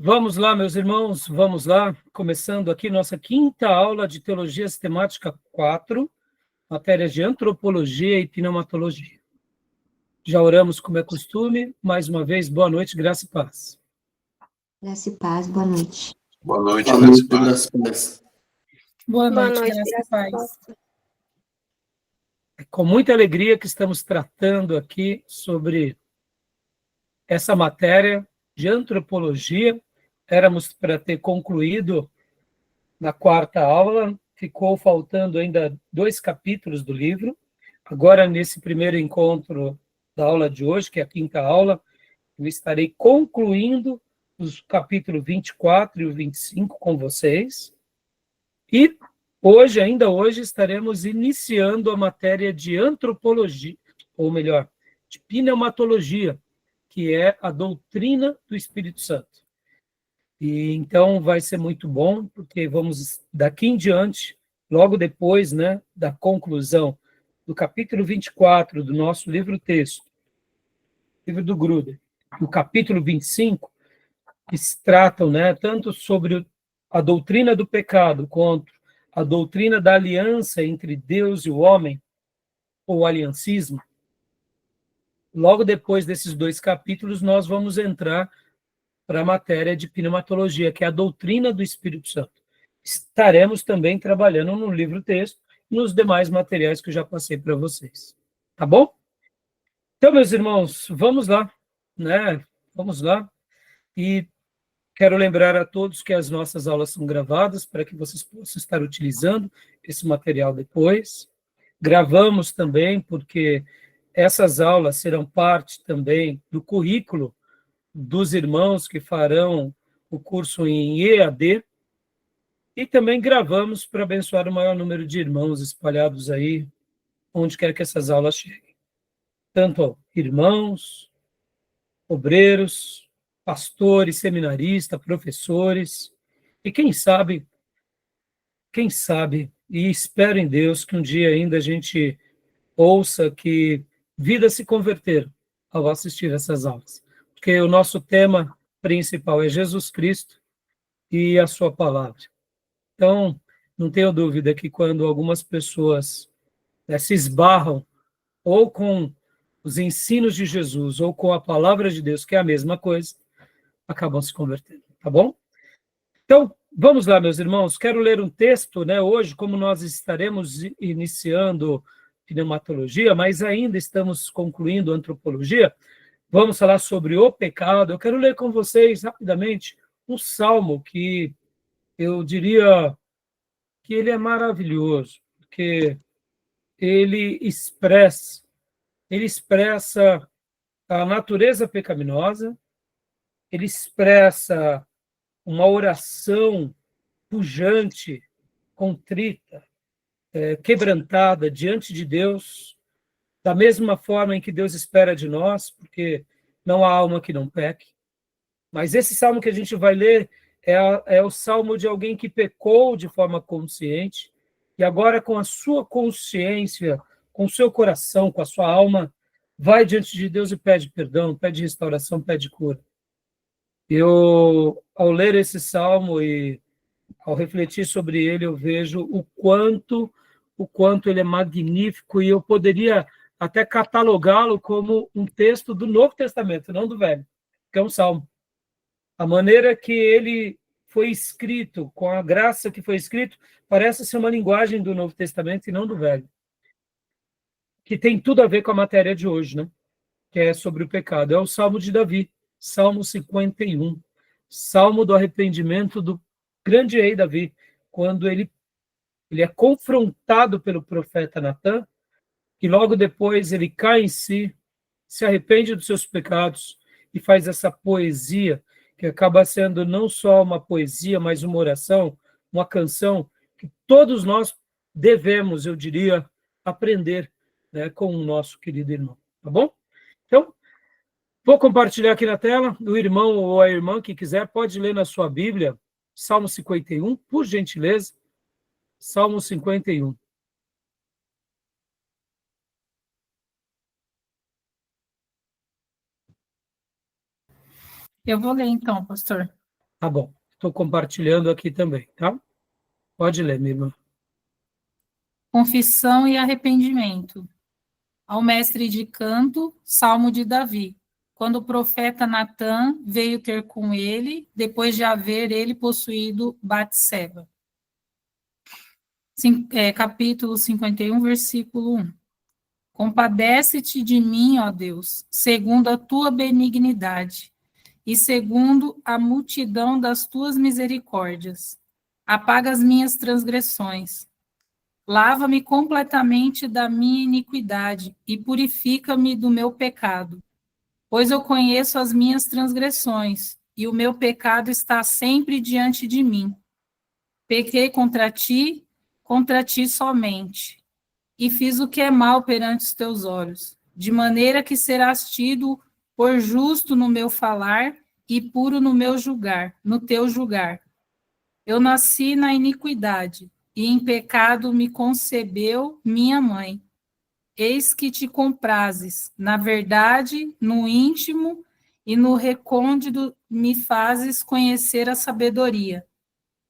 Vamos lá, meus irmãos, vamos lá. Começando aqui nossa quinta aula de Teologia Sistemática 4, matérias de Antropologia e Pneumatologia. Já oramos como é costume. Mais uma vez, boa noite, graça e paz. Graça e paz, boa noite. Boa noite, Boa graça noite, e paz. graça e paz. Boa noite, graça e paz. É com muita alegria que estamos tratando aqui sobre essa matéria de Antropologia. Éramos para ter concluído na quarta aula, ficou faltando ainda 2 capítulos do livro. Agora, nesse primeiro encontro da aula de hoje, que é a quinta aula, eu estarei concluindo os capítulos 24 e o 25 com vocês. E hoje, ainda hoje, estaremos iniciando a matéria de antropologia, ou melhor, de pneumatologia, que é a doutrina do Espírito Santo. E então vai ser muito bom, porque vamos daqui em diante, logo depois, né, da conclusão do capítulo 24 do nosso livro-texto, livro do Gruder, o capítulo 25, que se tratam, né, tanto sobre a doutrina do pecado, quanto a doutrina da aliança entre Deus e o homem, ou aliancismo. Logo depois desses 2 capítulos, nós vamos entrar para a matéria de pneumatologia, que é a doutrina do Espírito Santo. Estaremos também trabalhando no livro-texto e nos demais materiais que eu já passei para vocês. Tá bom? Então, meus irmãos, vamos lá, né? Vamos lá. E quero lembrar a todos que as nossas aulas são gravadas para que vocês possam estar utilizando esse material depois. Gravamos também porque essas aulas serão parte também do currículo dos irmãos que farão o curso em EAD, e também gravamos para abençoar o maior número de irmãos espalhados aí, onde quer que essas aulas cheguem. Tanto irmãos, obreiros, pastores, seminaristas, professores, e quem sabe, e espero em Deus que um dia ainda a gente ouça que vidas se converteram ao assistir essas aulas. Porque o nosso tema principal é Jesus Cristo e a sua palavra. Então, não tenho dúvida que quando algumas pessoas se esbarram ou com os ensinos de Jesus ou com a palavra de Deus, que é a mesma coisa, acabam se convertendo, tá bom? Então, vamos lá, meus irmãos. Quero ler um texto, né, hoje, como nós estaremos iniciando pneumatologia, mas ainda estamos concluindo antropologia, vamos falar sobre o pecado. Eu quero ler com vocês, rapidamente, um salmo que eu diria que ele é maravilhoso, porque ele expressa a natureza pecaminosa, ele expressa uma oração pujante, contrita, quebrantada diante de Deus, da mesma forma em que Deus espera de nós, porque não há alma que não peque. Mas esse salmo que a gente vai ler é o salmo de alguém que pecou de forma consciente, e agora, com a sua consciência, com o seu coração, com a sua alma, vai diante de Deus e pede perdão, pede restauração, pede cura. Eu, ao ler esse salmo e ao refletir sobre ele, eu vejo o quanto ele é magnífico, e eu poderia até catalogá-lo como um texto do Novo Testamento, não do Velho, que é um salmo. A maneira que ele foi escrito, com a graça que foi escrito, parece ser uma linguagem do Novo Testamento e não do Velho, que tem tudo a ver com a matéria de hoje, né? Que é sobre o pecado. É o Salmo de Davi, Salmo 51, Salmo do arrependimento do grande rei Davi, quando ele é confrontado pelo profeta Natã, que logo depois ele cai em si, se arrepende dos seus pecados e faz essa poesia, que acaba sendo não só uma poesia, mas uma oração, uma canção, que todos nós devemos, eu diria, aprender, né, com o nosso querido irmão. Tá bom? Então, vou compartilhar aqui na tela. O irmão ou a irmã que quiser pode ler na sua Bíblia, Salmo 51, por gentileza. Salmo 51. Eu vou ler então, pastor. Tá bom, estou compartilhando aqui também, tá? Pode ler, minha irmã. Confissão e arrependimento. Ao mestre de canto, Salmo de Davi. Quando o profeta Natã veio ter com ele, depois de haver ele possuído Batseba. Capítulo 51, versículo 1. Compadece-te de mim, ó Deus, segundo a tua benignidade, e segundo a multidão das tuas misericórdias. Apaga as minhas transgressões. Lava-me completamente da minha iniquidade e purifica-me do meu pecado. Pois eu conheço as minhas transgressões, e o meu pecado está sempre diante de mim. Pequei contra ti somente, e fiz o que é mal perante os teus olhos, de maneira que serás tido por justo no meu falar e puro no meu julgar, no teu julgar. Eu nasci na iniquidade, e em pecado me concebeu minha mãe. Eis que te comprazes, na verdade, no íntimo e no recôndito me fazes conhecer a sabedoria.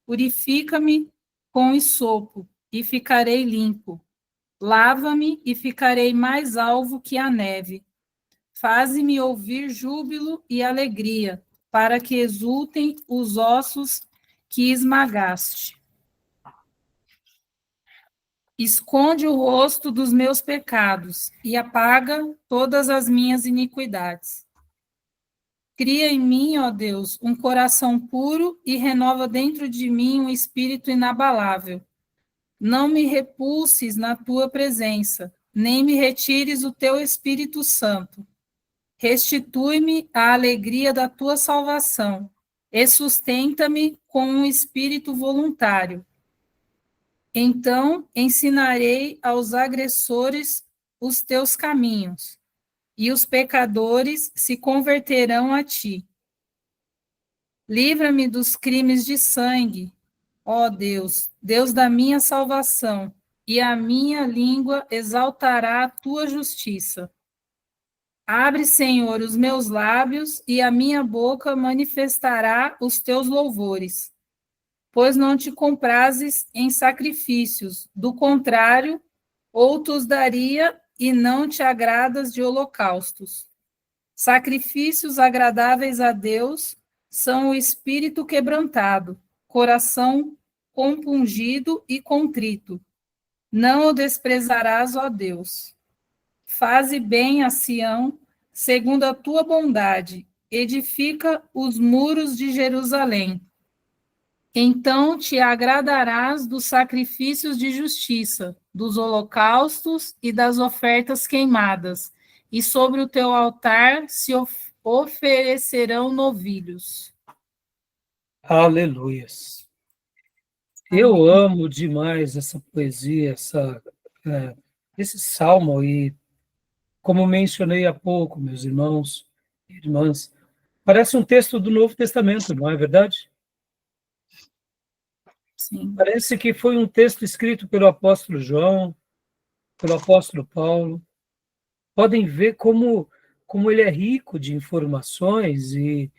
Purifica-me com esopo, e ficarei limpo. Lava-me e ficarei mais alvo que a neve. Faze-me ouvir júbilo e alegria, para que exultem os ossos que esmagaste. Esconde o rosto dos meus pecados e apaga todas as minhas iniquidades. Cria em mim, ó Deus, um coração puro e renova dentro de mim um espírito inabalável. Não me repulses na tua presença, nem me retires o teu Espírito Santo. Restitui-me a alegria da tua salvação e sustenta-me com um espírito voluntário. Então ensinarei aos agressores os teus caminhos, e os pecadores se converterão a ti. Livra-me dos crimes de sangue, ó Deus, Deus da minha salvação, e a minha língua exaltará a tua justiça. Abre, Senhor, os meus lábios, e a minha boca manifestará os teus louvores. Pois não te comprazes em sacrifícios, do contrário, outros daria, e não te agradas de holocaustos. Sacrifícios agradáveis a Deus são o espírito quebrantado, coração compungido e contrito. Não o desprezarás, ó Deus. Faze bem a Sião, segundo a tua bondade, edifica os muros de Jerusalém. Então te agradarás dos sacrifícios de justiça, dos holocaustos e das ofertas queimadas, e sobre o teu altar se oferecerão novilhos. Aleluias. Eu amo demais essa poesia, esse salmo, e como mencionei há pouco, meus irmãos e irmãs, parece um texto do Novo Testamento, não é verdade? Sim. Parece que foi um texto escrito pelo apóstolo João, pelo apóstolo Paulo. Podem ver como ele é rico de informações e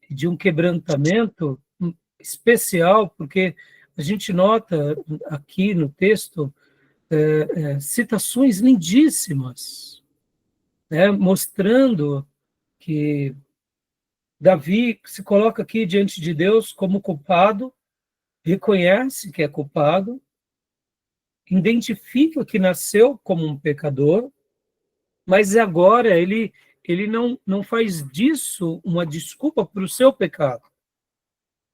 de um quebrantamento especial, porque a gente nota aqui no texto citações lindíssimas, né, mostrando que Davi se coloca aqui diante de Deus como culpado, reconhece que é culpado, identifica que nasceu como um pecador, mas agora ele não faz disso uma desculpa para o seu pecado.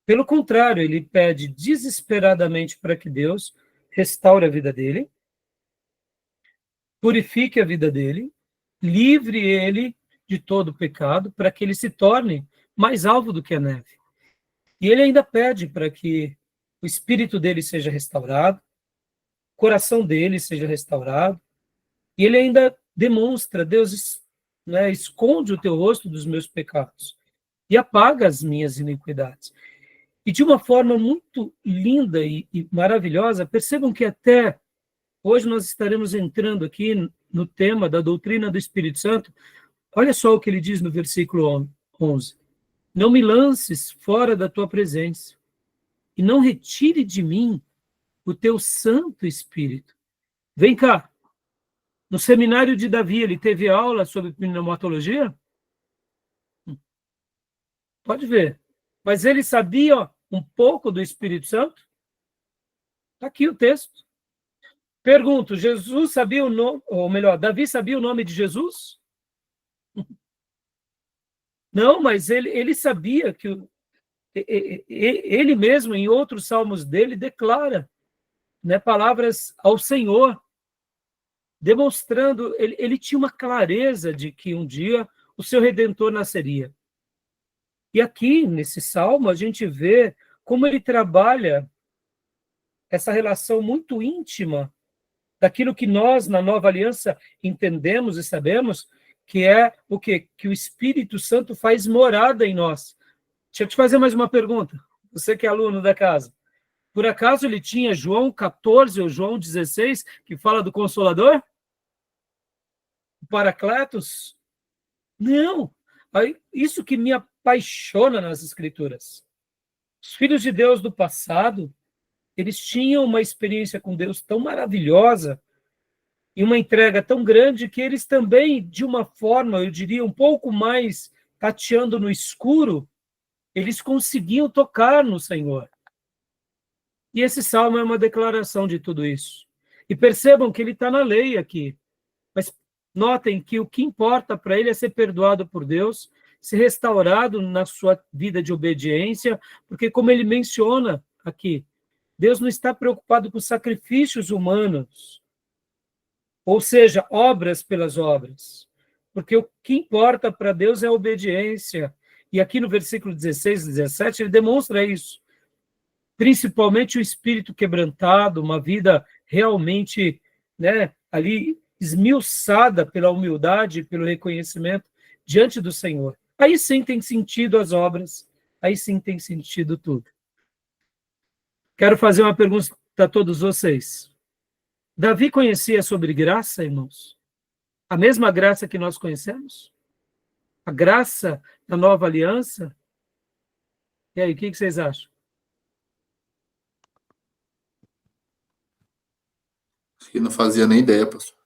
Pelo contrário, ele pede desesperadamente para que Deus restaure a vida dele, purifique a vida dele, livre ele de todo o pecado, para que ele se torne mais alvo do que a neve. E ele ainda pede para que o espírito dele seja restaurado, o coração dele seja restaurado, e ele ainda demonstra: Deus, né, esconde o teu rosto dos meus pecados e apaga as minhas iniquidades. E de uma forma muito linda e maravilhosa, percebam que até hoje nós estaremos entrando aqui no tema da doutrina do Espírito Santo. Olha só o que ele diz no versículo 11. Não me lances fora da tua presença, e não retire de mim o teu Santo Espírito. Vem cá. No seminário de Davi, ele teve aula sobre pneumatologia? Pode ver. Mas ele sabia um pouco do Espírito Santo? Está aqui o texto. Pergunto, Jesus sabia o nome, ou melhor, Davi sabia o nome de Jesus? Não, mas ele sabia que ele mesmo, em outros salmos dele, declara, né, palavras ao Senhor, demonstrando, ele tinha uma clareza de que um dia o seu Redentor nasceria. E aqui, nesse salmo, a gente vê como ele trabalha essa relação muito íntima daquilo que nós, na Nova Aliança, entendemos e sabemos, que é o quê? Que o Espírito Santo faz morada em nós. Deixa eu te fazer mais uma pergunta. Você que é aluno da casa. Por acaso ele tinha João 14 ou João 16, que fala do Consolador? O Paracletos? Não. Isso que me apaixona nas Escrituras. Os filhos de Deus do passado, eles tinham uma experiência com Deus tão maravilhosa e uma entrega tão grande que eles também, de uma forma, eu diria, um pouco mais tateando no escuro, eles conseguiam tocar no Senhor. E esse salmo é uma declaração de tudo isso. E percebam que ele está na lei aqui. Mas notem que o que importa para ele é ser perdoado por Deus, ser restaurado na sua vida de obediência, porque como ele menciona aqui, Deus não está preocupado com sacrifícios humanos, ou seja, obras pelas obras, porque o que importa para Deus é a obediência. E aqui no versículo 16 e 17, ele demonstra isso. Principalmente o espírito quebrantado, uma vida realmente, né, ali esmiuçada pela humildade, pelo reconhecimento diante do Senhor. Aí sim tem sentido as obras, aí sim tem sentido tudo. Quero fazer uma pergunta a todos vocês. Davi conhecia sobre graça, irmãos? A mesma graça que nós conhecemos? A graça da nova aliança? E aí, o que vocês acham? Acho que não fazia nem ideia, pastor.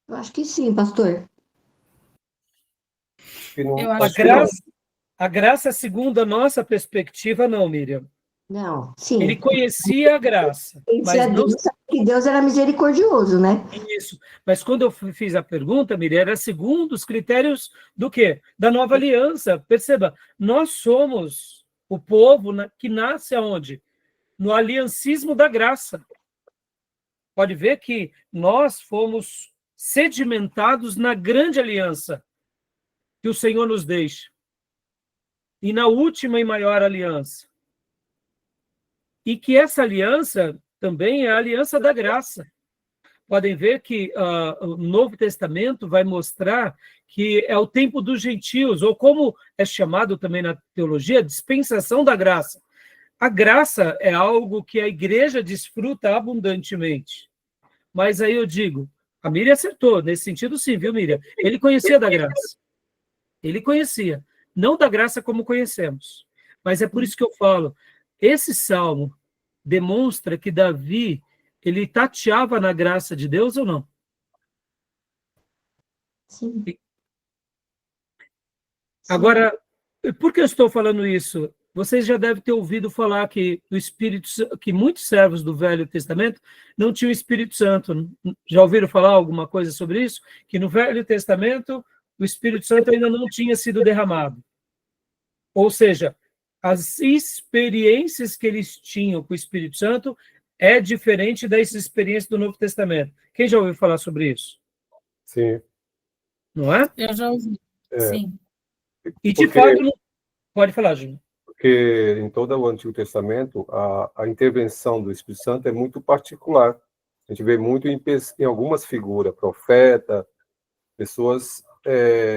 Eu acho que sim, pastor. Eu A acho que graça, segundo a nossa perspectiva, não, Miriam. Não, sim. Ele conhecia a graça, mas não Deus, sabe que Deus era misericordioso, né? isso. Mas quando eu fiz a pergunta, Miriam, era segundo os critérios do quê? Da nova aliança. Perceba, nós somos o povo que nasce aonde? No aliancismo da graça. Pode ver que nós fomos sedimentados na grande aliança que o Senhor nos deixa. E na última e maior aliança. E que essa aliança também é a aliança da graça. Podem ver que o Novo Testamento vai mostrar que é o tempo dos gentios, ou como é chamado também na teologia, dispensação da graça. A graça é algo que a igreja desfruta abundantemente. Mas aí eu digo, a Miriam acertou, nesse sentido sim, viu, Miriam? Ele conhecia da graça. Ele conhecia. Não da graça como conhecemos. Mas é por isso que eu falo, esse salmo demonstra que Davi, ele tateava na graça de Deus ou não? Sim. Agora, por que eu estou falando isso? Vocês já devem ter ouvido falar que que muitos servos do Velho Testamento não tinham Espírito Santo. Já ouviram falar alguma coisa sobre isso? Que no Velho Testamento o Espírito Santo ainda não tinha sido derramado. Ou seja, as experiências que eles tinham com o Espírito Santo é diferente das experiências do Novo Testamento. Quem já ouviu falar sobre isso? Sim. Não é? eu já ouvi. Sim. E de fato, não... Pode falar, Júnior. Porque em todo o Antigo Testamento, a intervenção do Espírito Santo é muito particular. A gente vê muito em algumas figuras, profeta, pessoas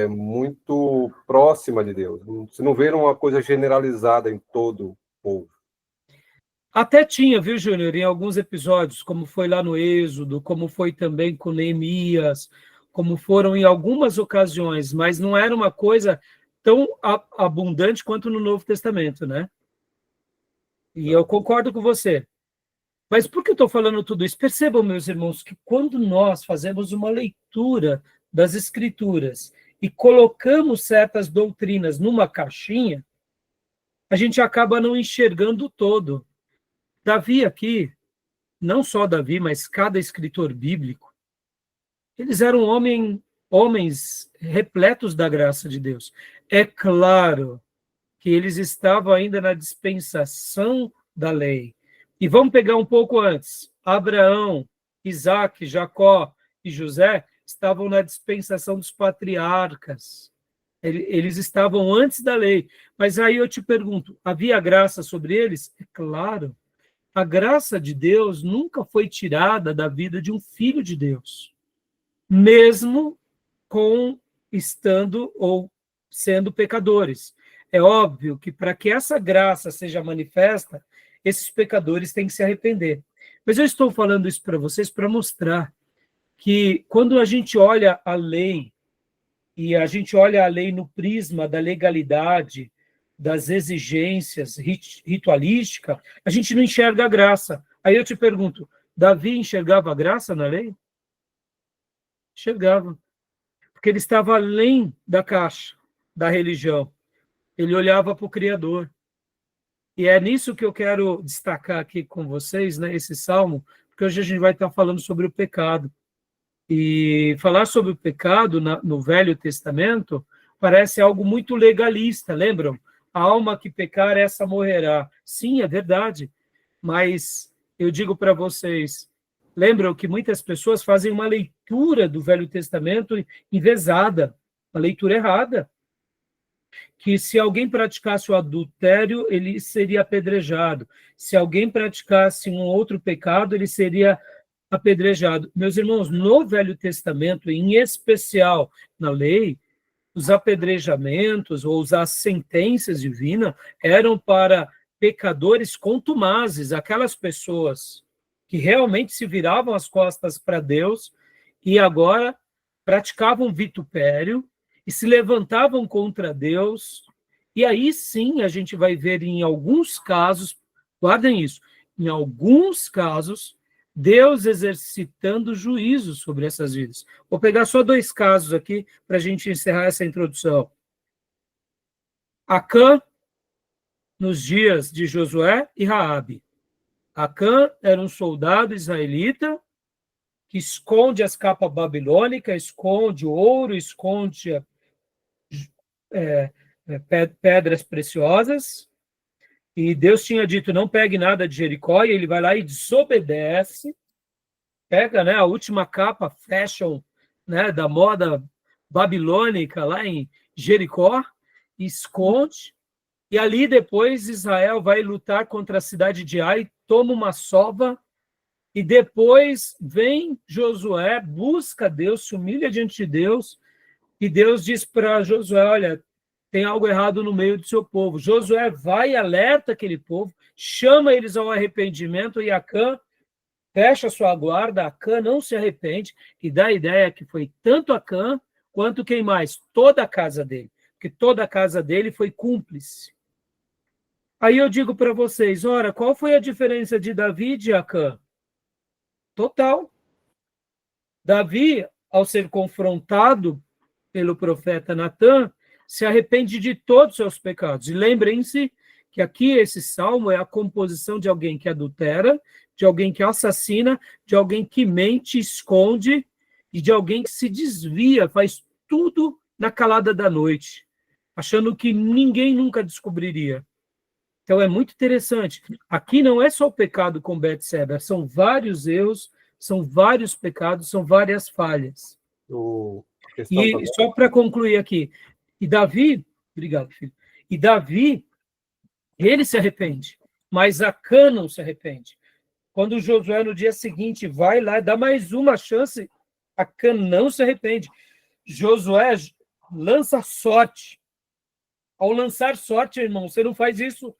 muito próximas de Deus. Você não vê uma coisa generalizada em todo o povo. Até tinha, viu, Júnior, em alguns episódios, como foi lá no Êxodo, como foi também com Neemias, como foram em algumas ocasiões, mas não era uma coisa tão abundante quanto no Novo Testamento, né? E eu concordo com você. Mas por que eu estou falando tudo isso? Percebam, meus irmãos, que quando nós fazemos uma leitura das Escrituras e colocamos certas doutrinas numa caixinha, a gente acaba não enxergando o todo. Davi aqui, não só Davi, mas cada escritor bíblico, eles eram homens repletos da graça de Deus. É claro que eles estavam ainda na dispensação da lei. E vamos pegar um pouco antes. Abraão, Isaac, Jacó e José estavam na dispensação dos patriarcas. Eles estavam antes da lei. Mas aí eu te pergunto, havia graça sobre eles? É claro. A graça de Deus nunca foi tirada da vida de um filho de Deus, mesmo estando ou sendo pecadores. É óbvio que para que essa graça seja manifesta, esses pecadores têm que se arrepender. Mas eu estou falando isso para vocês para mostrar que quando a gente olha a lei, e a gente olha a lei no prisma da legalidade, das exigências ritualísticas, a gente não enxerga a graça. Aí eu te pergunto, Davi enxergava a graça na lei? Enxergava. Porque ele estava além da caixa da religião. Ele olhava para o Criador. E é nisso que eu quero destacar aqui com vocês, né, esse salmo, porque hoje a gente vai estar falando sobre o pecado. E falar sobre o pecado no Velho Testamento parece algo muito legalista, lembram? A alma que pecar, essa morrerá. Sim, é verdade. Mas eu digo para vocês, lembram que muitas pessoas fazem uma leitura do Velho Testamento envesada, uma leitura errada. Que se alguém praticasse o adultério, ele seria apedrejado. Se alguém praticasse um outro pecado, ele seria apedrejado. Meus irmãos, no Velho Testamento, em especial na lei, os apedrejamentos ou as sentenças divinas eram para pecadores contumazes, aquelas pessoas que realmente se viravam as costas para Deus e agora praticavam vitupério e se levantavam contra Deus. E aí sim a gente vai ver em alguns casos, guardem isso, em alguns casos, Deus exercitando juízo sobre essas vidas. Vou pegar só 2 casos aqui para a gente encerrar essa introdução. Acã, nos dias de Josué e Raabe. Acã era um soldado israelita que esconde as capas babilônicas, esconde ouro, esconde pedras preciosas. E Deus tinha dito, não pegue nada de Jericó, e ele vai lá e desobedece, pega, né, a última capa fashion, né, da moda babilônica lá em Jericó, esconde, e ali depois Israel vai lutar contra a cidade de Ai, toma uma sova, e depois vem Josué, busca Deus, se humilha diante de Deus, e Deus diz para Josué, olha, tem algo errado no meio do seu povo. Josué vai e alerta aquele povo, chama eles ao arrependimento, e Acã fecha sua guarda, Acã não se arrepende, e dá a ideia que foi tanto Acã, quanto quem mais? Toda a casa dele, porque toda a casa dele foi cúmplice. Aí eu digo para vocês, ora, qual foi a diferença de Davi e de Acã? Total. Davi, ao ser confrontado pelo profeta Natã, se arrepende de todos os seus pecados. E lembrem-se que aqui esse salmo é a composição de alguém que adultera, de alguém que assassina, de alguém que mente, esconde, e de alguém que se desvia, faz tudo na calada da noite, achando que ninguém nunca descobriria. Então é muito interessante. Aqui não é só o pecado com Betseba, são vários erros, são vários pecados, são várias falhas. E só para concluir aqui, e Davi, obrigado, filho, e Davi, ele se arrepende, mas Acã não se arrepende. Quando Josué, no dia seguinte, vai lá e dá mais uma chance, Acã não se arrepende. Josué lança sorte. Ao lançar sorte, irmão, você não faz isso.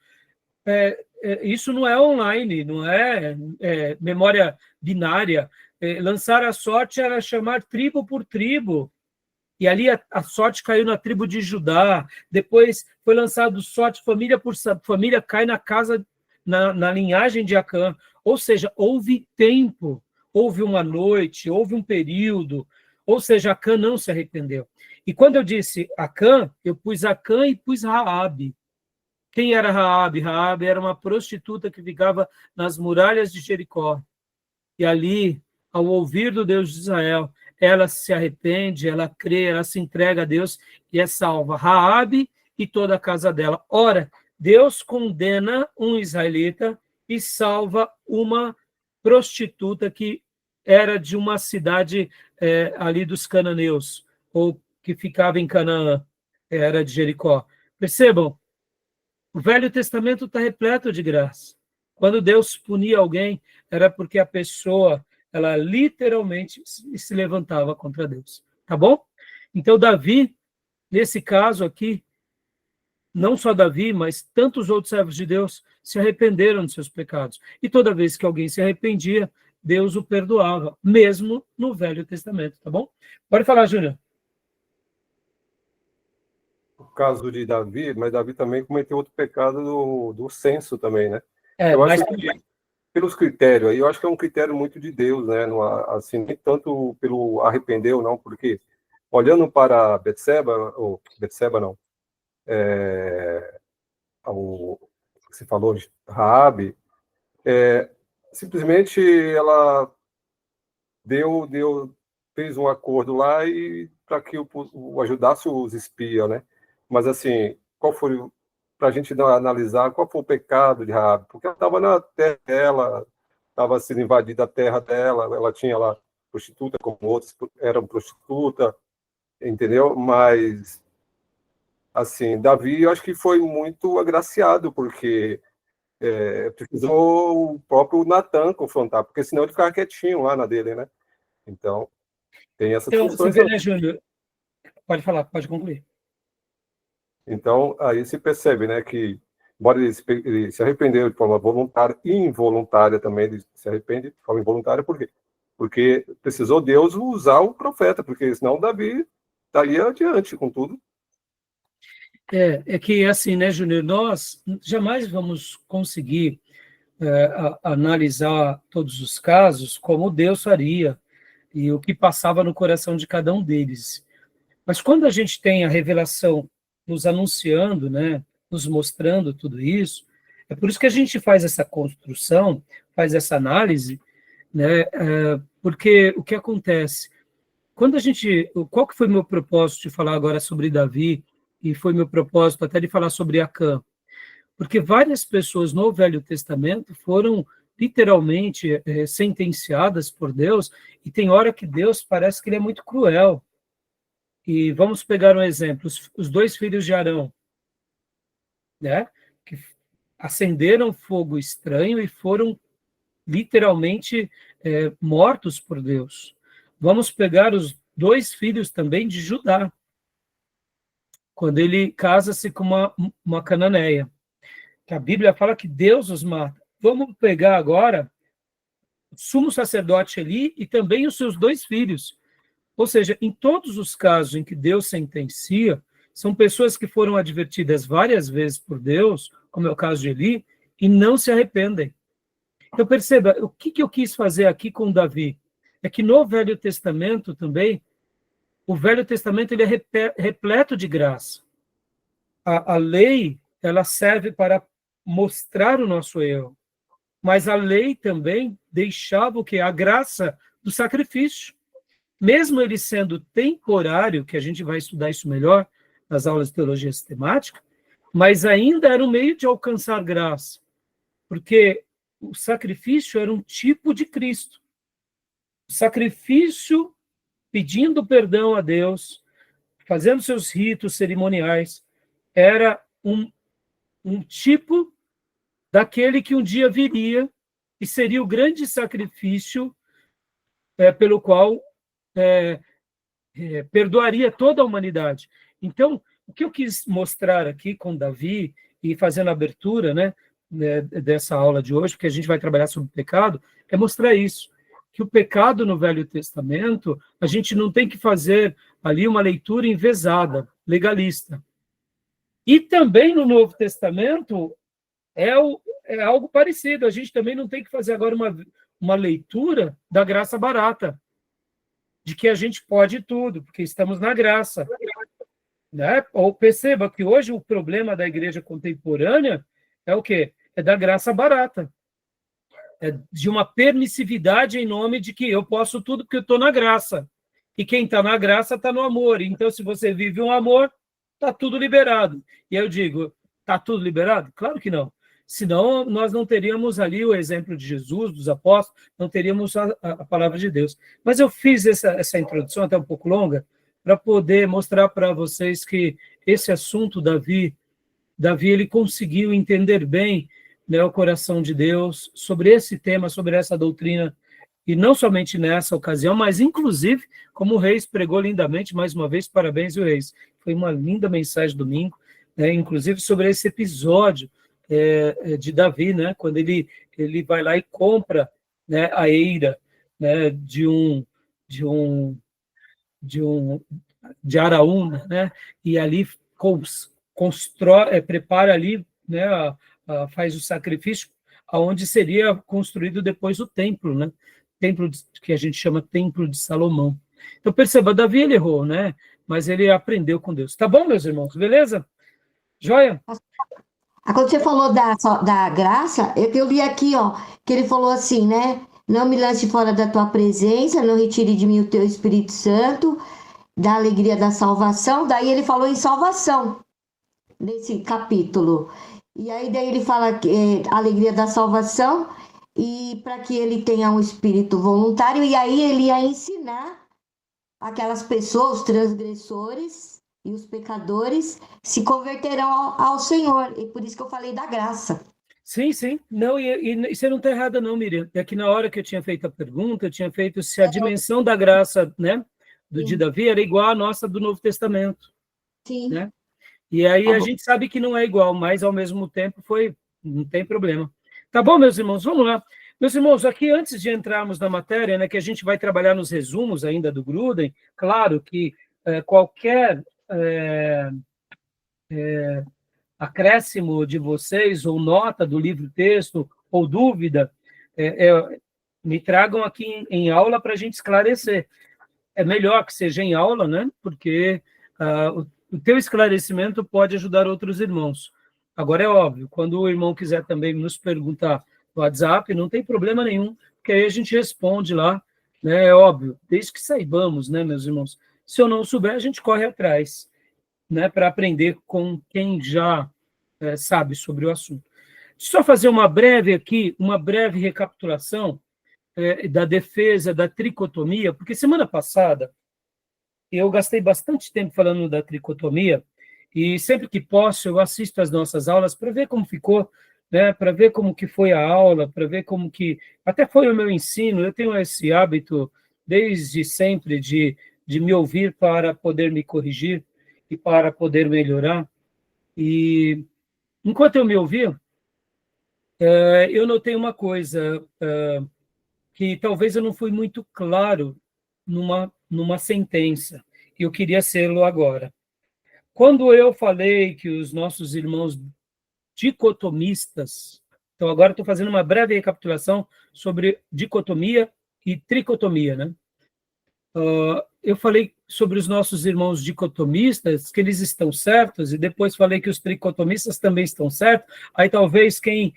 Isso não é online, não é memória binária. Lançar a sorte era chamar tribo por tribo. E ali a sorte caiu na tribo de Judá. Depois foi lançado sorte, família por família cai na casa, na linhagem de Acã. Ou seja, houve tempo, houve uma noite, houve um período. Ou seja, Acã não se arrependeu. E quando eu disse Acã, eu pus Acã e pus Raabe. Quem era Raabe? Raabe era uma prostituta que ficava nas muralhas de Jericó. E ali, ao ouvir do Deus de Israel, ela se arrepende, ela crê, ela se entrega a Deus e é salva. Raabe e toda a casa dela. Ora, Deus condena um israelita e salva uma prostituta que era de uma cidade ali dos cananeus, ou que ficava em Canaã, era de Jericó. Percebam, o Velho Testamento está repleto de graça. Quando Deus punia alguém, era porque a pessoa, ela literalmente se levantava contra Deus. Tá bom? Então, Davi, nesse caso aqui, não só Davi, mas tantos outros servos de Deus se arrependeram de seus pecados. E toda vez que alguém se arrependia, Deus o perdoava, mesmo no Velho Testamento, tá bom? Pode falar, Júnior. O caso de Davi, mas Davi também cometeu outro pecado do censo também, né? Eu mas acho que, pelos critérios, aí eu acho que é um critério muito de Deus, né? Não, assim, nem tanto pelo arrependeu, não, porque olhando para Betseba, ou Betseba não, o que você falou de Raabe, simplesmente ela fez um acordo lá e para que o ajudasse os espias, né? Mas assim, qual foi, para a gente analisar qual foi o pecado de Raabe? Porque ela estava na terra dela, estava sendo invadida a terra dela, ela tinha lá prostituta, como outros eram prostituta, entendeu? Mas, assim, Davi, eu acho que foi muito agraciado, porque precisou o próprio Natan confrontar, porque senão ele ficava quietinho lá na dele, né? Então, tem essas funções. Você vê, né, Júnior? Pode falar, pode concluir. Então, aí se percebe, né, que, embora ele se arrependeu de forma voluntária e involuntária também, ele se arrepende de forma involuntária, por quê? Porque precisou Deus usar o profeta, porque senão Davi estaria adiante com tudo. É que, assim, né, Júnior, nós jamais vamos conseguir analisar todos os casos como Deus faria e o que passava no coração de cada um deles. Mas quando a gente tem a revelação nos anunciando, né, nos mostrando tudo isso, é por isso que a gente faz essa construção, faz essa análise, né, porque o que acontece? Qual que foi meu propósito de falar agora sobre Davi, e foi meu propósito até de falar sobre Acã? Porque várias pessoas no Velho Testamento foram literalmente sentenciadas por Deus, e tem hora que Deus parece que ele é muito cruel. E vamos pegar um exemplo, os dois filhos de Arão, né, que acenderam fogo estranho e foram literalmente mortos por Deus. Vamos pegar os dois filhos também de Judá, quando ele casa-se com uma cananeia, que a Bíblia fala que Deus os mata. Vamos pegar agora o sumo sacerdote Eli e também os seus dois filhos. Ou seja, em todos os casos em que Deus sentencia, são pessoas que foram advertidas várias vezes por Deus, como é o caso de Eli, e não se arrependem. Então, perceba, o que eu quis fazer aqui com Davi? É que no Velho Testamento também, o Velho Testamento ele é repleto de graça. A lei, ela serve para mostrar o nosso erro, mas a lei também deixava o quê? A graça do sacrifício. Mesmo ele sendo temporário, que a gente vai estudar isso melhor nas aulas de teologia sistemática, mas ainda era um meio de alcançar graça, porque o sacrifício era um tipo de Cristo. O sacrifício pedindo perdão a Deus, fazendo seus ritos cerimoniais, era um tipo daquele que um dia viria e seria o grande sacrifício pelo qual perdoaria toda a humanidade. Então, o que eu quis mostrar aqui com Davi, e fazendo a abertura, né, dessa aula de hoje, porque a gente vai trabalhar sobre o pecado, é mostrar isso, que o pecado no Velho Testamento, a gente não tem que fazer ali uma leitura envesada, legalista. E também no Novo Testamento é algo parecido. A gente também não tem que fazer agora uma leitura da graça barata, de que a gente pode tudo, porque estamos na graça. Né? Ou perceba que hoje o problema da igreja contemporânea é o quê? É da graça barata. É de uma permissividade em nome de que eu posso tudo porque eu estou na graça. E quem está na graça está no amor. Então, se você vive um amor, está tudo liberado. E eu digo, está tudo liberado? Claro que não. Senão, nós não teríamos ali o exemplo de Jesus, dos apóstolos, não teríamos a palavra de Deus. Mas eu fiz essa introdução até um pouco longa, para poder mostrar para vocês que esse assunto, Davi, ele conseguiu entender bem, né, o coração de Deus sobre esse tema, sobre essa doutrina, e não somente nessa ocasião, mas inclusive, como o Reis pregou lindamente, mais uma vez, parabéns, o Reis. Foi uma linda mensagem domingo, né, inclusive sobre esse episódio de Davi, né, quando ele vai lá e compra, né, a eira, né, de Araúna, né, e ali constrói, prepara ali, né, faz o sacrifício, aonde seria construído depois o templo, né, templo que a gente chama Templo de Salomão. Então, perceba, Davi, ele errou, né, mas ele aprendeu com Deus. Tá bom, meus irmãos, beleza? Joia? Quando você falou da graça, eu li aqui, ó, que ele falou assim, né? Não me lance fora da tua presença, não retire de mim o teu Espírito Santo, da alegria da salvação. Daí ele falou em salvação, nesse capítulo. E aí daí ele fala que alegria da salvação, e para que ele tenha um espírito voluntário, e aí ele ia ensinar aquelas pessoas, os transgressores e os pecadores, se converterão ao Senhor. E por isso que eu falei da graça. Sim, sim. Não, e você não está errada, não, Miriam. É que na hora que eu tinha feito a pergunta, eu tinha feito se a dimensão da graça, né, de Davi era igual à nossa do Novo Testamento. Sim. Né? E aí a gente sabe que não é igual, mas ao mesmo tempo não tem problema. Tá bom, meus irmãos? Vamos lá. Meus irmãos, aqui antes de entrarmos na matéria, né, que a gente vai trabalhar nos resumos ainda do Gruden, claro que qualquer acréscimo de vocês, ou nota do livro-texto, ou dúvida, me tragam aqui em aula para a gente esclarecer. É melhor que seja em aula, né? Porque o teu esclarecimento pode ajudar outros irmãos. Agora, é óbvio, quando o irmão quiser também nos perguntar no WhatsApp, não tem problema nenhum, porque aí a gente responde lá, né? É óbvio, desde que saibamos, né, meus irmãos? Se eu não souber, a gente corre atrás, né, para aprender com quem já sabe sobre o assunto. Deixa eu só fazer uma breve recapitulação da defesa da tricotomia, porque semana passada eu gastei bastante tempo falando da tricotomia, e sempre que posso eu assisto as nossas aulas para ver como ficou, né, para ver como que foi a aula, para ver como que até foi o meu ensino. Eu tenho esse hábito desde sempre de me ouvir para poder me corrigir e para poder melhorar. E enquanto eu me ouvia, eu notei uma coisa, que talvez eu não fui muito claro numa sentença, e eu queria ser-lo agora. Quando eu falei que os nossos irmãos dicotomistas, então agora estou fazendo uma breve recapitulação sobre dicotomia e tricotomia, né? Eu falei sobre os nossos irmãos dicotomistas, que eles estão certos, e depois falei que os tricotomistas também estão certos. Aí talvez quem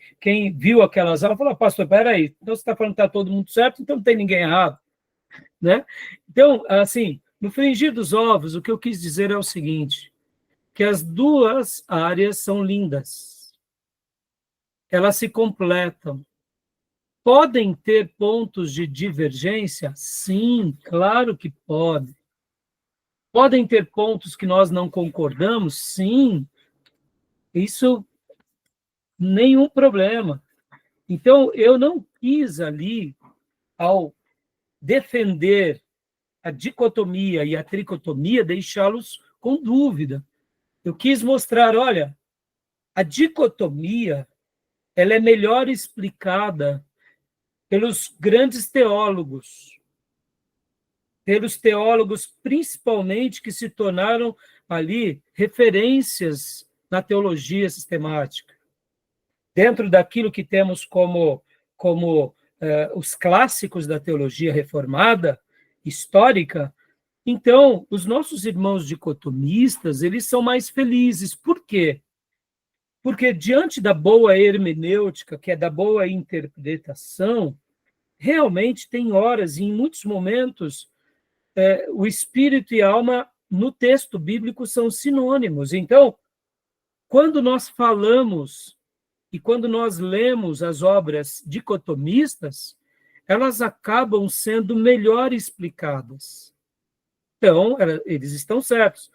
viu aquelas aulas falou: pastor, peraí, então você está falando que está todo mundo certo, então não tem ninguém errado. Né? Então, assim, no frigir dos ovos, o que eu quis dizer é o seguinte, que as duas áreas são lindas. Elas se completam. Podem ter pontos de divergência? Sim, claro que podem. Podem ter pontos que nós não concordamos? Sim. Isso, nenhum problema. Então, eu não quis ali, ao defender a dicotomia e a tricotomia, deixá-los com dúvida. Eu quis mostrar, olha, a dicotomia ela é melhor explicada pelos grandes teólogos pelos teólogos, principalmente, que se tornaram ali referências na teologia sistemática. Dentro daquilo que temos como os clássicos da teologia reformada, histórica, então, os nossos irmãos dicotomistas, eles são mais felizes. Por quê? Porque diante da boa hermenêutica, que é da boa interpretação, realmente tem horas, e em muitos momentos, o espírito e a alma no texto bíblico são sinônimos. Então, quando nós falamos e quando nós lemos as obras dicotomistas, elas acabam sendo melhor explicadas. Então, eles estão certos.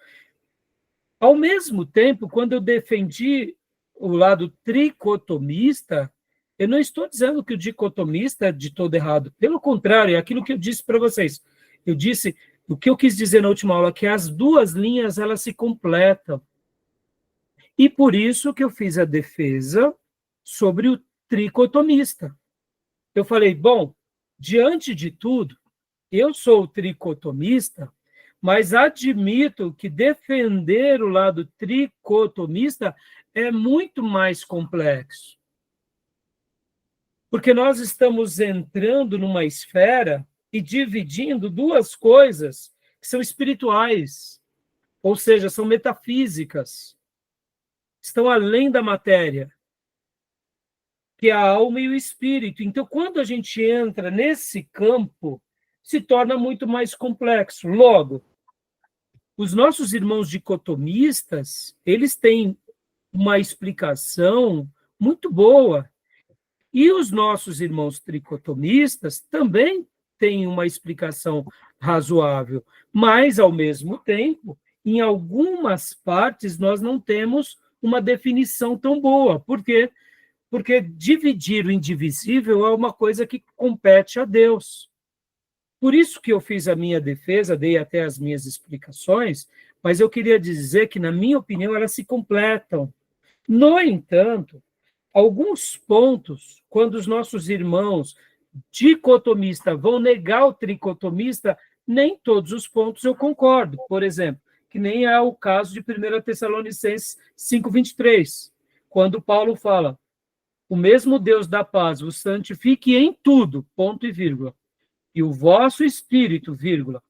Ao mesmo tempo, quando eu defendi o lado tricotomista, eu não estou dizendo que o dicotomista é de todo errado. Pelo contrário, é aquilo que eu disse para vocês. Eu disse, o que eu quis dizer na última aula, que as duas linhas, elas se completam. E por isso que eu fiz a defesa sobre o tricotomista. Eu falei, bom, diante de tudo, eu sou tricotomista, mas admito que defender o lado tricotomista é muito mais complexo. Porque nós estamos entrando numa esfera e dividindo duas coisas que são espirituais, ou seja, são metafísicas, estão além da matéria, que é a alma e o espírito. Então, quando a gente entra nesse campo, se torna muito mais complexo. Logo, os nossos irmãos dicotomistas, eles têm uma explicação muito boa. E os nossos irmãos tricotomistas também têm uma explicação razoável. Mas, ao mesmo tempo, em algumas partes, nós não temos uma definição tão boa. Por quê? Porque dividir o indivisível é uma coisa que compete a Deus. Por isso que eu fiz a minha defesa, dei até as minhas explicações, mas eu queria dizer que, na minha opinião, elas se completam. No entanto, alguns pontos, quando os nossos irmãos dicotomistas vão negar o tricotomista, nem todos os pontos eu concordo. Por exemplo, que nem é o caso de 1 Tessalonicenses 5:23, quando Paulo fala, o mesmo Deus da paz vos santifique em tudo, ponto e vírgula, e o vosso espírito, vírgula,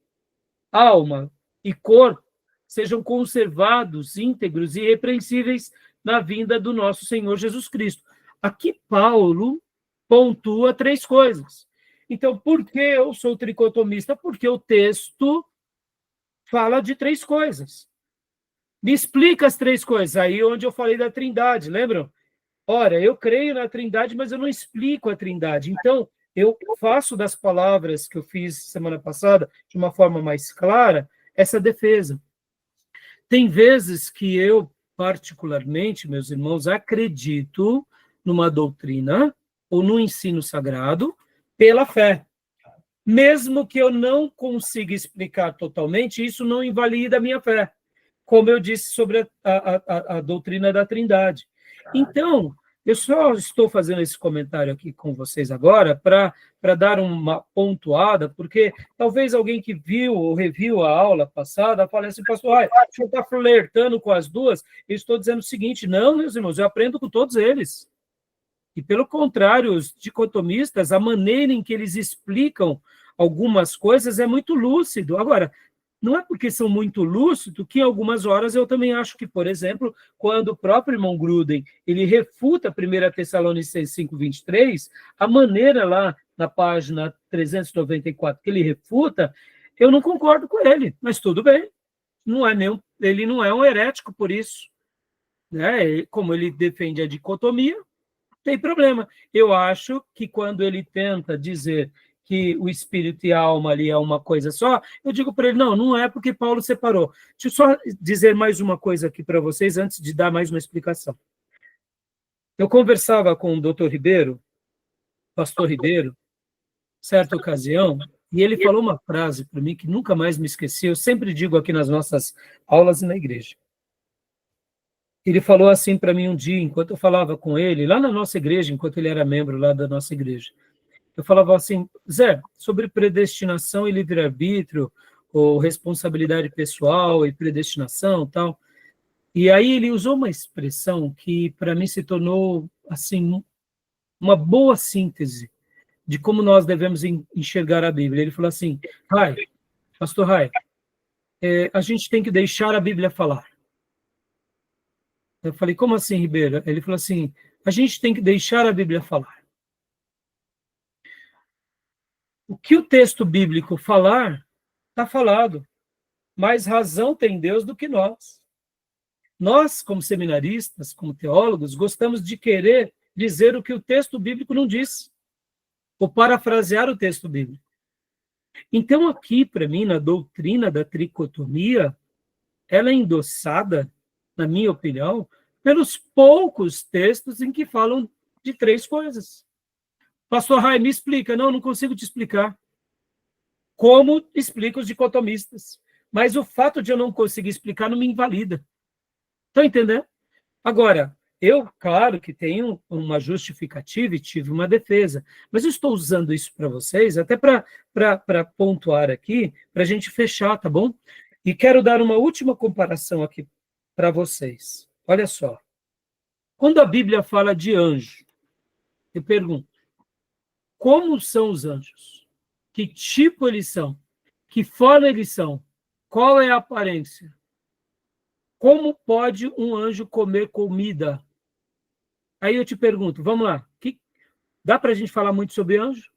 alma e corpo sejam conservados, íntegros e irrepreensíveis na vinda do nosso Senhor Jesus Cristo. Aqui Paulo pontua 3 coisas. Então, por que eu sou tricotomista? Porque o texto fala de 3 coisas. Me explica as 3 coisas. Aí onde eu falei da Trindade, lembram? Ora, eu creio na Trindade, mas eu não explico a Trindade. Então, eu faço das palavras que eu fiz semana passada, de uma forma mais clara, essa defesa. Tem vezes que eu, particularmente, meus irmãos, acredito numa doutrina ou no ensino sagrado pela fé. Mesmo que eu não consiga explicar totalmente, isso não invalida a minha fé, como eu disse sobre a doutrina da Trindade. Então, eu só estou fazendo esse comentário aqui com vocês agora para dar uma pontuada, porque talvez alguém que viu ou reviu a aula passada fale assim, pastor, o senhor está flertando com as duas? Eu estou dizendo o seguinte, não, meus irmãos, eu aprendo com todos eles. E, pelo contrário, os dicotomistas, a maneira em que eles explicam algumas coisas é muito lúcido. Agora, não é porque são muito lúcidos que, em algumas horas, eu também acho que, por exemplo, quando o próprio irmão Gruden ele refuta 1 Tessalonicenses 5:23, a maneira lá na página 394 que ele refuta, eu não concordo com ele, mas tudo bem. Ele não é um herético por isso. Né? Como ele defende a dicotomia, tem problema. Eu acho que quando ele tenta dizer que o espírito e a alma ali é uma coisa só, eu digo para ele, não é porque Paulo separou. Deixa eu só dizer mais uma coisa aqui para vocês, antes de dar mais uma explicação. Eu conversava com o doutor Ribeiro, pastor Ribeiro, certa ocasião, e ele falou uma frase para mim que nunca mais me esqueci, eu sempre digo aqui nas nossas aulas e na igreja. Ele falou assim para mim um dia, enquanto eu falava com ele, lá na nossa igreja, enquanto ele era membro lá da nossa igreja. eu falava assim, Zé, sobre predestinação e livre-arbítrio, ou responsabilidade pessoal e predestinação, tal. E aí ele usou uma expressão que para mim se tornou assim uma boa síntese de como nós devemos enxergar a Bíblia. Ele falou assim, pastor Rai, a gente tem que deixar a Bíblia falar. Eu falei, como assim, Ribeiro? Ele falou assim, a gente tem que deixar a Bíblia falar. O que o texto bíblico falar, está falado. Mais razão tem Deus do que nós. Nós, como seminaristas, como teólogos, gostamos de querer dizer o que o texto bíblico não diz, ou parafrasear o texto bíblico. Então, aqui, para mim, na doutrina da tricotomia, ela é endossada, na minha opinião, pelos poucos textos em que falam de 3 coisas. Pastor Rai, me explica. Não consigo te explicar. Como explica os dicotomistas. Mas o fato de eu não conseguir explicar não me invalida. Estão entendendo? Agora, eu, claro que tenho uma justificativa e tive uma defesa, mas eu estou usando isso para vocês, até para pontuar aqui, para a gente fechar, tá bom? E quero dar uma última comparação aqui para vocês. Olha só. Quando a Bíblia fala de anjo, eu pergunto, como são os anjos? Que tipo eles são? Que forma eles são? Qual é a aparência? Como pode um anjo comer comida? Aí eu te pergunto, vamos lá, dá para a gente falar muito sobre anjo?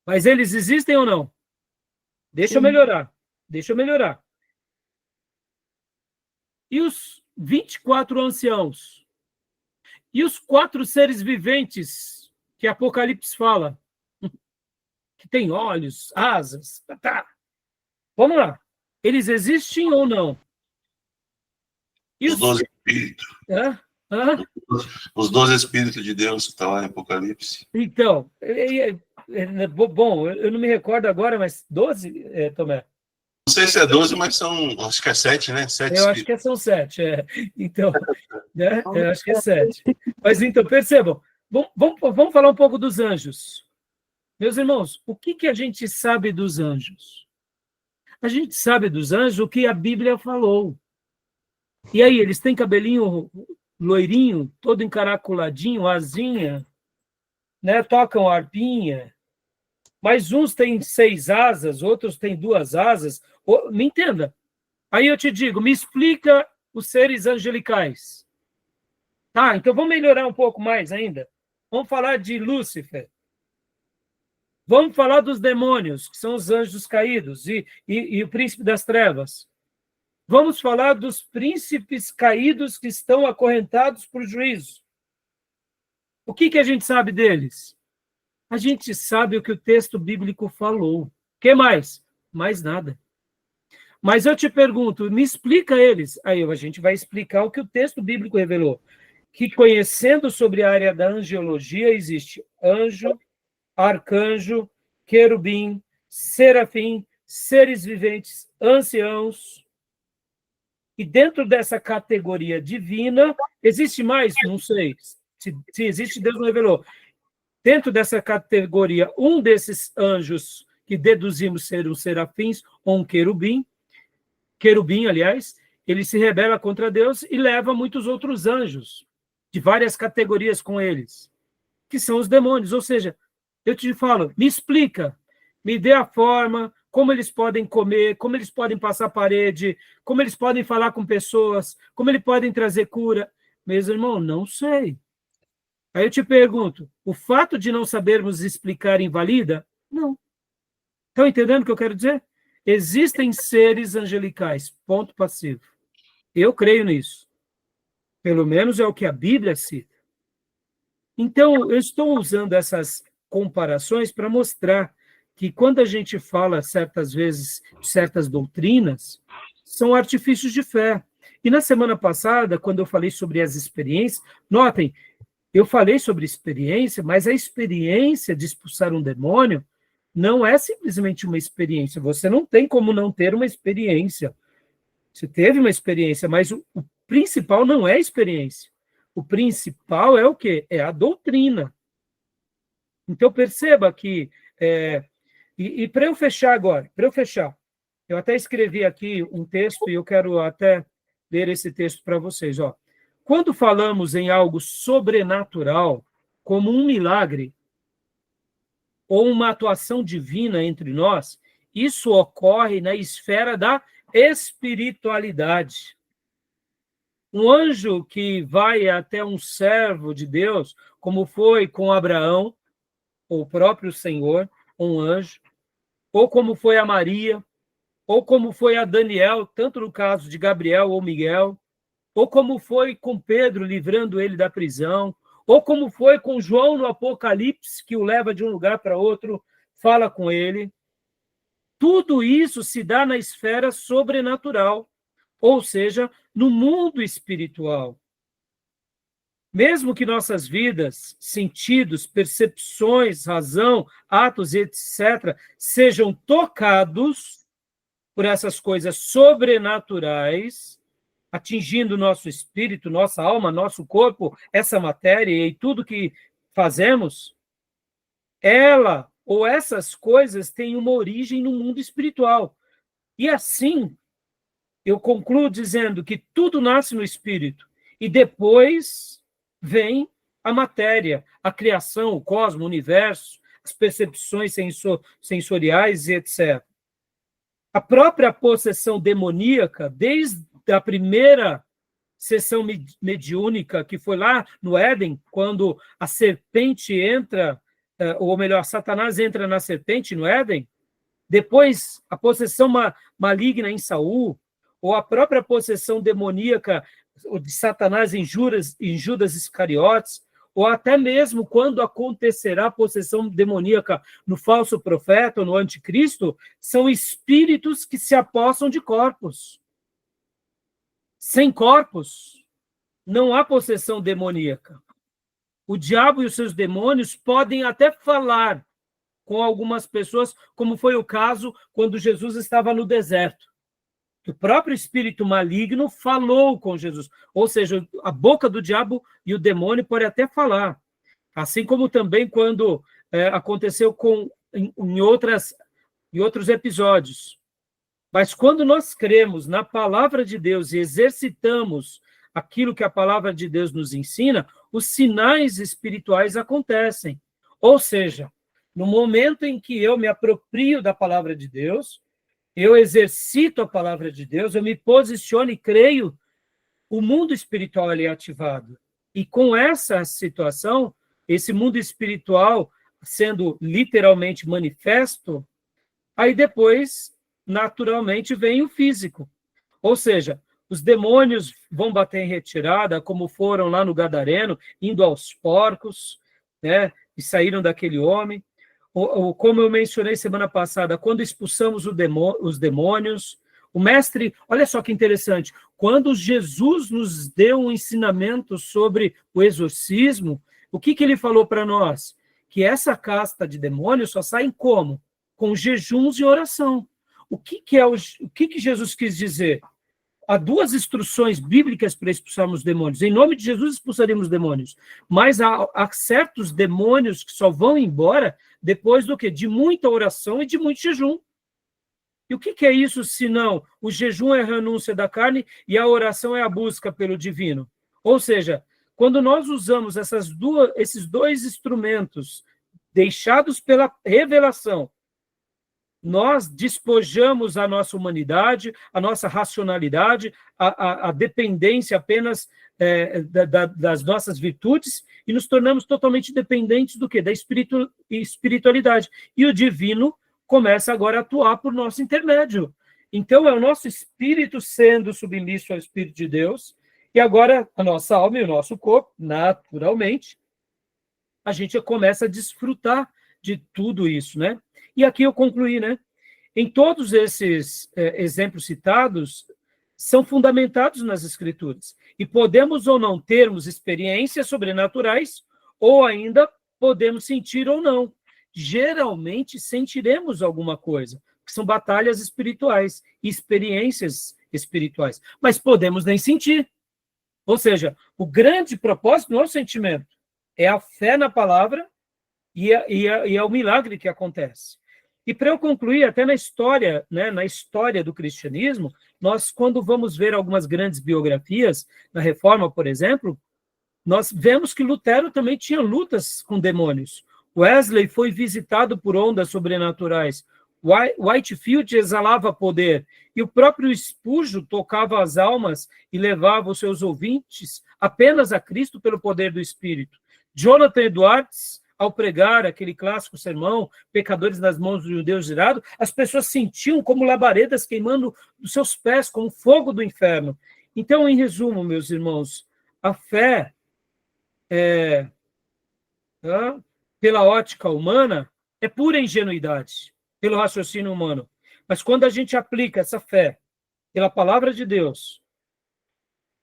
Mas eles existem ou não? Deixa eu melhorar. E os 24 anciãos? E os 4 seres viventes que Apocalipse fala? Que tem olhos, asas, Vamos lá. Eles existem ou não? E os 12 espíritos. Os 12 espíritos de Deus que estão lá em Apocalipse. Então, bom, eu não me recordo agora, mas 12, Tomé? Não sei se é 12, mas são, acho que é 7, né? 7 eu acho que são 7, Então, né? Eu acho que é 7. Mas então, percebam, vamos falar um pouco dos anjos. Meus irmãos, o que a gente sabe dos anjos? A gente sabe dos anjos o que a Bíblia falou. E aí, eles têm cabelinho loirinho, todo encaracoladinho, asinha, né? Tocam arpinha, mas uns têm 6 asas, outros têm 2 asas. Me entenda. Aí eu te digo, me explica os seres angelicais. Tá, então vamos melhorar um pouco mais ainda. Vamos falar de Lúcifer. Vamos falar dos demônios, que são os anjos caídos, e o príncipe das trevas. Vamos falar dos príncipes caídos que estão acorrentados por juízo. O que a gente sabe deles? A gente sabe o que o texto bíblico falou. O que mais? Mais nada. Mas eu te pergunto, me explica eles. Aí a gente vai explicar o que o texto bíblico revelou. Que conhecendo sobre a área da angiologia, existe anjo, arcanjo, querubim, serafim, seres viventes, anciãos. E dentro dessa categoria divina, existe mais? Não sei. Se existe, Deus não revelou. Dentro dessa categoria, um desses anjos que deduzimos ser um serafins ou um querubim, aliás, ele se rebela contra Deus e leva muitos outros anjos, de várias categorias com eles, que são os demônios. Ou seja, eu te falo, me explica, me dê a forma, como eles podem comer, como eles podem passar parede, como eles podem falar com pessoas, como eles podem trazer cura. Meus irmãos, não sei. Aí eu te pergunto, o fato de não sabermos explicar invalida? Não. Estão entendendo o que eu quero dizer? Existem seres angelicais, ponto passivo. Eu creio nisso. Pelo menos é o que a Bíblia cita. Então, eu estou usando essas comparações para mostrar que quando a gente fala, certas vezes, de certas doutrinas, são artifícios de fé. E na semana passada, quando eu falei sobre as experiências, notem, eu falei sobre experiência, mas a experiência de expulsar um demônio não é simplesmente uma experiência. Você não tem como não ter uma experiência. Você teve uma experiência, mas o principal não é a experiência. O principal é o quê? É a doutrina. Então, perceba que... E para eu fechar agora, eu até escrevi aqui um texto e eu quero até ler esse texto para vocês. Ó. Quando falamos em algo sobrenatural, como um milagre, ou uma atuação divina entre nós, isso ocorre na esfera da espiritualidade. Um anjo que vai até um servo de Deus, como foi com Abraão, ou o próprio Senhor, um anjo, ou como foi a Maria, ou como foi a Daniel, tanto no caso de Gabriel ou Miguel, ou como foi com Pedro, livrando ele da prisão, ou como foi com João no Apocalipse, que o leva de um lugar para outro, fala com ele. Tudo isso se dá na esfera sobrenatural, ou seja, no mundo espiritual. Mesmo que nossas vidas, sentidos, percepções, razão, atos, etc., sejam tocados por essas coisas sobrenaturais, atingindo nosso espírito, nossa alma, nosso corpo, essa matéria e tudo que fazemos, ela ou essas coisas têm uma origem no mundo espiritual. E assim, eu concluo dizendo que tudo nasce no espírito e depois vem a matéria, a criação, o cosmos, o universo, as percepções sensoriais e etc. A própria possessão demoníaca, desde a primeira sessão mediúnica, que foi lá no Éden, quando a serpente entra, ou melhor, Satanás entra na serpente no Éden, depois a possessão maligna em Saul, ou a própria possessão demoníaca de Satanás em Judas Iscariotes, ou até mesmo quando acontecerá a possessão demoníaca no falso profeta ou no anticristo, são espíritos que se apossam de corpos. Sem corpos, não há possessão demoníaca. O diabo e os seus demônios podem até falar com algumas pessoas, como foi o caso quando Jesus estava no deserto. O próprio espírito maligno falou com Jesus. Ou seja, a boca do diabo e o demônio pode até falar. Assim como também quando aconteceu em outros episódios. Mas quando nós cremos na palavra de Deus e exercitamos aquilo que a palavra de Deus nos ensina, os sinais espirituais acontecem. Ou seja, no momento em que eu me aproprio da palavra de Deus, eu exercito a palavra de Deus, eu me posiciono e creio, o mundo espiritual ali é ativado. E com essa situação, esse mundo espiritual sendo literalmente manifesto, aí depois, naturalmente, vem o físico. Ou seja, os demônios vão bater em retirada, como foram lá no Gadareno, indo aos porcos, né, e saíram daquele homem. Ou, como eu mencionei semana passada, quando expulsamos os demônios, o mestre, olha só que interessante, quando Jesus nos deu um ensinamento sobre o exorcismo, o que ele falou para nós? Que essa casta de demônios só saem como? Com jejuns e oração. O que Jesus quis dizer? Há duas instruções bíblicas para expulsarmos demônios. Em nome de Jesus expulsaríamos demônios. Mas há certos demônios que só vão embora depois do quê? De muita oração e de muito jejum. E o que é isso, senão o jejum é a renúncia da carne e a oração é a busca pelo divino? Ou seja, quando nós usamos esses dois instrumentos deixados pela revelação, nós despojamos a nossa humanidade, a nossa racionalidade, a dependência apenas das nossas virtudes e nos tornamos totalmente dependentes do quê? Da espiritualidade. E o divino começa agora a atuar por nosso intermédio. Então, é o nosso espírito sendo submisso ao Espírito de Deus e agora a nossa alma e o nosso corpo, naturalmente, a gente começa a desfrutar de tudo isso, né? E aqui eu concluí, né? Em todos esses exemplos citados, são fundamentados nas Escrituras. E podemos ou não termos experiências sobrenaturais, ou ainda podemos sentir ou não. Geralmente sentiremos alguma coisa, que são batalhas espirituais, experiências espirituais. Mas podemos nem sentir. Ou seja, o grande propósito não é o sentimento, é a fé na palavra e é o milagre que acontece. E para eu concluir, até na história, né, na história do cristianismo, nós, quando vamos ver algumas grandes biografias, na Reforma, por exemplo, nós vemos que Lutero também tinha lutas com demônios. Wesley foi visitado por ondas sobrenaturais. Whitefield exalava poder. E o próprio Spurgeon tocava as almas e levava os seus ouvintes apenas a Cristo pelo poder do Espírito. Jonathan Edwards, ao pregar aquele clássico sermão, Pecadores nas mãos do Deus irado, as pessoas sentiam como labaredas queimando os seus pés, como fogo do inferno. Então, em resumo, meus irmãos, a fé pela ótica humana é pura ingenuidade, pelo raciocínio humano. Mas quando a gente aplica essa fé pela palavra de Deus,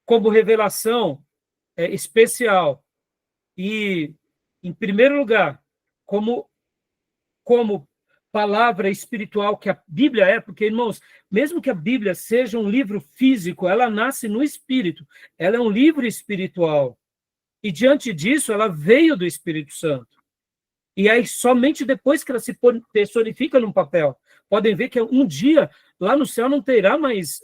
como revelação especial, e, em primeiro lugar, como palavra espiritual que a Bíblia é, porque, irmãos, mesmo que a Bíblia seja um livro físico, ela nasce no Espírito, ela é um livro espiritual. E, diante disso, ela veio do Espírito Santo. E aí, somente depois que ela se personifica num papel, podem ver que um dia, lá no céu, não terá mais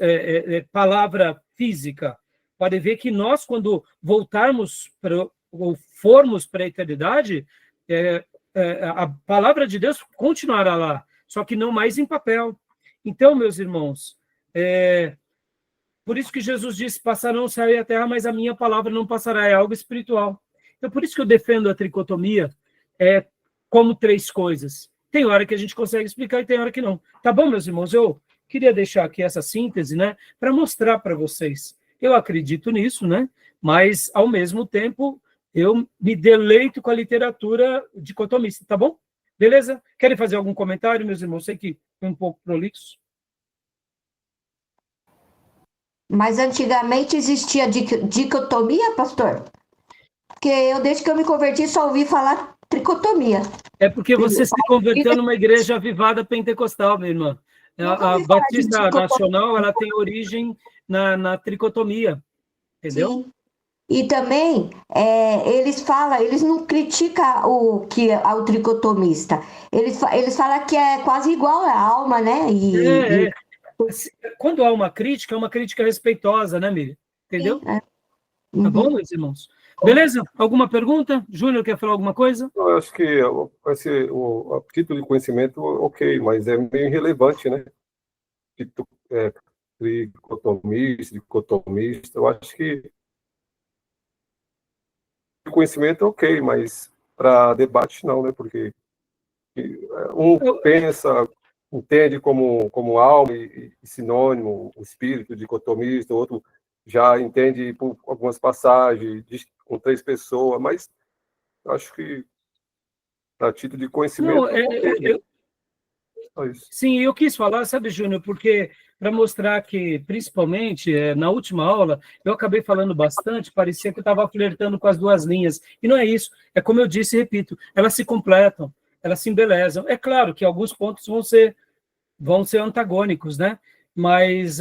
palavra física. Podem ver que nós, quando voltarmos ou formos para a eternidade, a palavra de Deus continuará lá, só que não mais em papel. Então, meus irmãos, por isso que Jesus disse, passarão o céu e a terra, mas a minha palavra não passará, é algo espiritual. Então, por isso que eu defendo a tricotomia como três coisas. Tem hora que a gente consegue explicar e tem hora que não. Tá bom, meus irmãos? Eu queria deixar aqui essa síntese, né, para mostrar para vocês. Eu acredito nisso, né, mas, ao mesmo tempo, eu me deleito com a literatura dicotomista, tá bom? Beleza? Querem fazer algum comentário, meus irmãos? Sei que foi um pouco prolixo. Mas antigamente existia dicotomia, pastor? Porque desde que eu me converti, só ouvi falar tricotomia. É porque você se converteu numa igreja avivada pentecostal, minha irmã. A Batista Nacional, ela tem origem na tricotomia, entendeu? Sim. E também, eles não criticam o tricotomista. Eles falam que é quase igual a alma, né? Quando há uma crítica, é uma crítica respeitosa, né, Miriam? Entendeu? Sim, Tá bom, meus irmãos? Beleza? Alguma pergunta? Júnior, quer falar alguma coisa? Eu acho que o título de conhecimento, ok, mas é meio irrelevante, né? Dicotomista, eu acho que o conhecimento é ok, mas para debate não, né? Porque um pensa, entende como alma e sinônimo, o espírito dicotomista, o outro já entende por algumas passagens, com três pessoas, mas acho que a título de conhecimento... Não, sim, eu quis falar, sabe, Júnior, porque para mostrar que, principalmente, na última aula, eu acabei falando bastante, parecia que eu estava flertando com as duas linhas, e não é isso, é como eu disse e repito, elas se completam, elas se embelezam. É claro que alguns pontos vão ser antagônicos, né? Mas,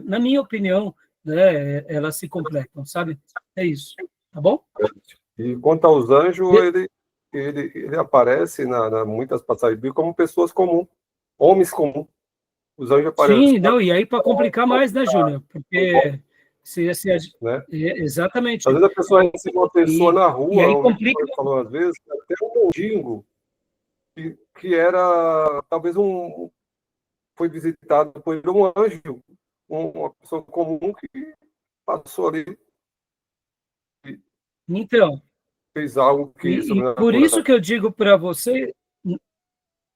na minha opinião, né, elas se completam, sabe? É isso, tá bom? E quanto aos anjos, ele aparece na muitas passagens bíblicas como pessoas comuns, homens comuns. Os anjos aparecem. Sim, não, e aí para complicar mais, né, Júnior? Porque né? Exatamente. Às vezes a pessoa recebe uma pessoa na rua, e aí complica. Falou às vezes, até um mendigo que era talvez foi visitado por um anjo, uma pessoa comum que passou ali. Então, fez algo que e por isso que eu digo para você,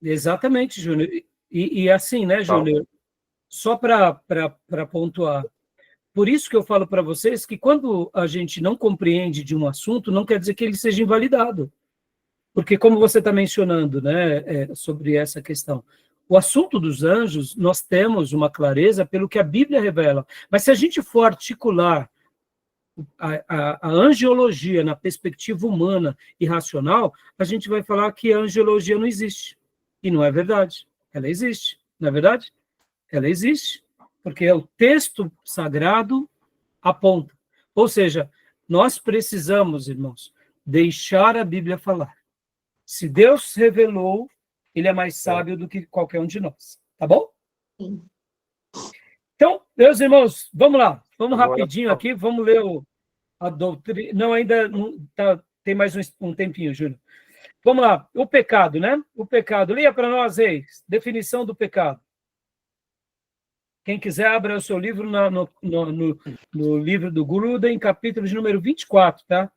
exatamente, Júnior, e assim, né, Júnior, só para pontuar, por isso que eu falo para vocês que quando a gente não compreende de um assunto, não quer dizer que ele seja invalidado, porque como você está mencionando, né, sobre essa questão, o assunto dos anjos, nós temos uma clareza pelo que a Bíblia revela, mas se a gente for articular a angiologia na perspectiva humana e racional, a gente vai falar que a angiologia não existe. E não é verdade. Ela existe. Não é verdade? Ela existe. Porque o texto sagrado aponta. Ou seja, nós precisamos, irmãos, deixar a Bíblia falar. Se Deus revelou, ele é mais sábio do que qualquer um de nós. Tá bom? Sim. Então, meus irmãos, vamos lá. Vamos Agora, rapidinho aqui, vamos ler a doutrina. Não, ainda não, tem mais um tempinho, Júnior. Vamos lá. O pecado, né? O pecado. Leia para nós, Reis. Definição do pecado. Quem quiser, abra o seu livro no livro do Gruden, capítulo de número 24, tá?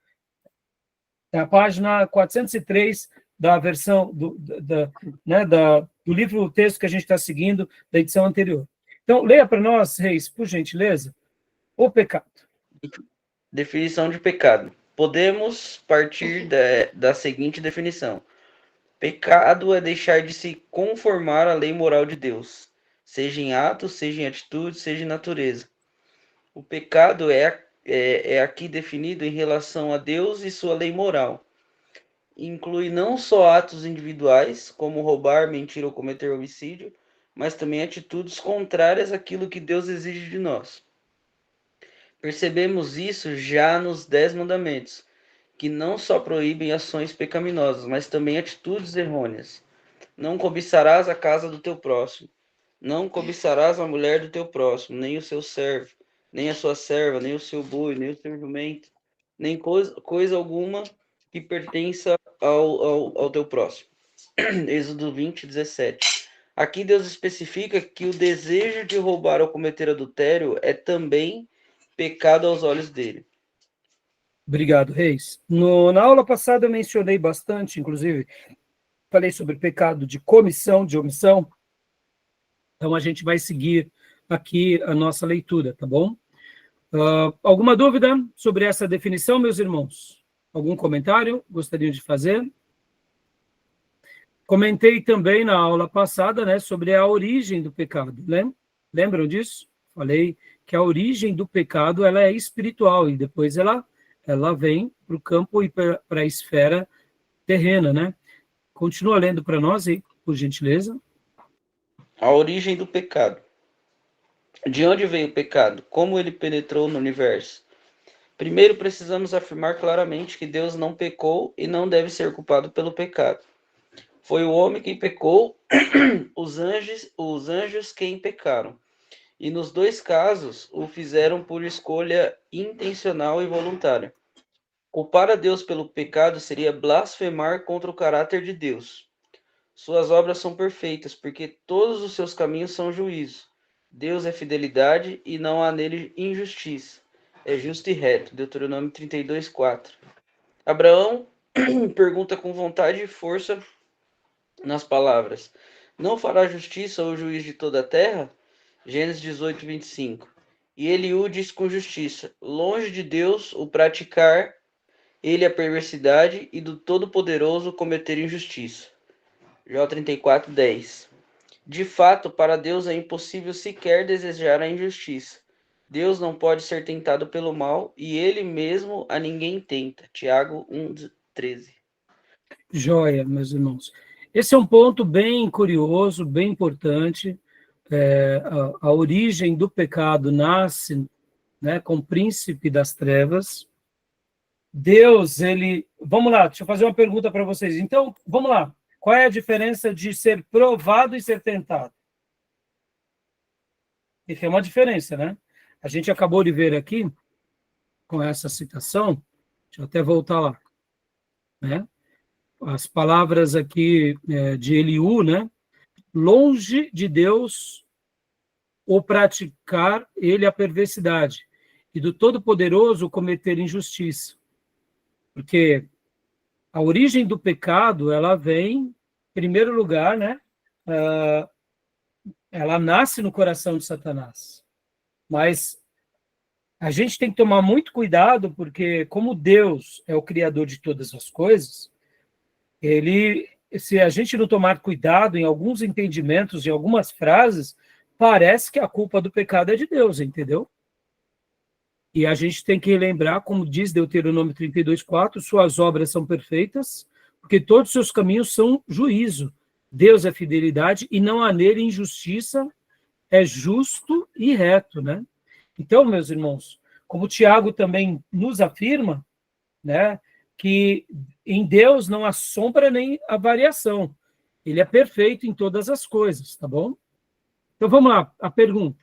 É a página 403 da versão do livro, o texto que a gente está seguindo, da edição anterior. Então, leia para nós, Reis, por gentileza, o pecado. Definição de pecado. Podemos partir da seguinte definição. Pecado é deixar de se conformar à lei moral de Deus, seja em atos, seja em atitude, seja em natureza. O pecado é aqui definido em relação a Deus e sua lei moral. Inclui não só atos individuais, como roubar, mentir ou cometer homicídio, mas também atitudes contrárias àquilo que Deus exige de nós. Percebemos isso já nos 10 mandamentos, que não só proíbem ações pecaminosas, mas também atitudes errôneas. Não cobiçarás a casa do teu próximo. Não cobiçarás a mulher do teu próximo, nem o seu servo, nem a sua serva, nem o seu boi, nem o seu jumento, nem coisa alguma que pertença ao teu próximo. Êxodo 20, 17. Aqui Deus especifica que o desejo de roubar ou cometer adultério é também pecado aos olhos dele. Obrigado, Reis. Na aula passada eu mencionei bastante, inclusive, falei sobre pecado de comissão, de omissão. Então a gente vai seguir aqui a nossa leitura, tá bom? Alguma dúvida sobre essa definição, meus irmãos? Algum comentário gostariam de fazer? Comentei também na aula passada, né, sobre a origem do pecado, né? Lembram disso? Falei que a origem do pecado ela é espiritual e depois ela vem para o campo e para a esfera terrena, né? Continua lendo para nós aí, por gentileza. A origem do pecado. De onde veio o pecado? Como ele penetrou no universo? Primeiro, precisamos afirmar claramente que Deus não pecou e não deve ser culpado pelo pecado. Foi o homem quem pecou, os anjos quem pecaram. E nos dois casos, o fizeram por escolha intencional e voluntária. Culpar a Deus pelo pecado seria blasfemar contra o caráter de Deus. Suas obras são perfeitas, porque todos os seus caminhos são juízo. Deus é fidelidade e não há nele injustiça. É justo e reto. Deuteronômio 32, 4. Abraão pergunta com vontade e força nas palavras: não fará justiça o juiz de toda a terra? Gênesis 18, 25. E Eliú diz com justiça: longe de Deus o praticar ele a perversidade e do Todo-Poderoso cometer injustiça. Jó 34, 10. De fato, para Deus é impossível sequer desejar a injustiça. Deus não pode ser tentado pelo mal e ele mesmo a ninguém tenta. Tiago 1, 13. Joia, meus irmãos. Esse é um ponto bem curioso, bem importante. A origem do pecado nasce, né, com o príncipe das trevas. Deus, ele... Vamos lá, deixa eu fazer uma pergunta para vocês. Então, vamos lá. Qual é a diferença de ser provado e ser tentado? E tem uma diferença, né? A gente acabou de ver aqui, com essa citação, deixa eu até voltar lá, né? As palavras aqui de Eliú, né? Longe de Deus o praticar ele a perversidade, e do Todo-Poderoso cometer injustiça. Porque a origem do pecado, ela vem, em primeiro lugar, né? Ela nasce no coração de Satanás. Mas a gente tem que tomar muito cuidado, porque como Deus é o criador de todas as coisas, se a gente não tomar cuidado em alguns entendimentos, em algumas frases, parece que a culpa do pecado é de Deus, entendeu? E a gente tem que lembrar, como diz Deuteronômio 32, 4, suas obras são perfeitas, porque todos os seus caminhos são juízo. Deus é fidelidade e não há nele injustiça, é justo e reto, né? Então, meus irmãos, como o Tiago também nos afirma, né, que em Deus não há sombra nem a variação. Ele é perfeito em todas as coisas, tá bom? Então vamos lá, a pergunta.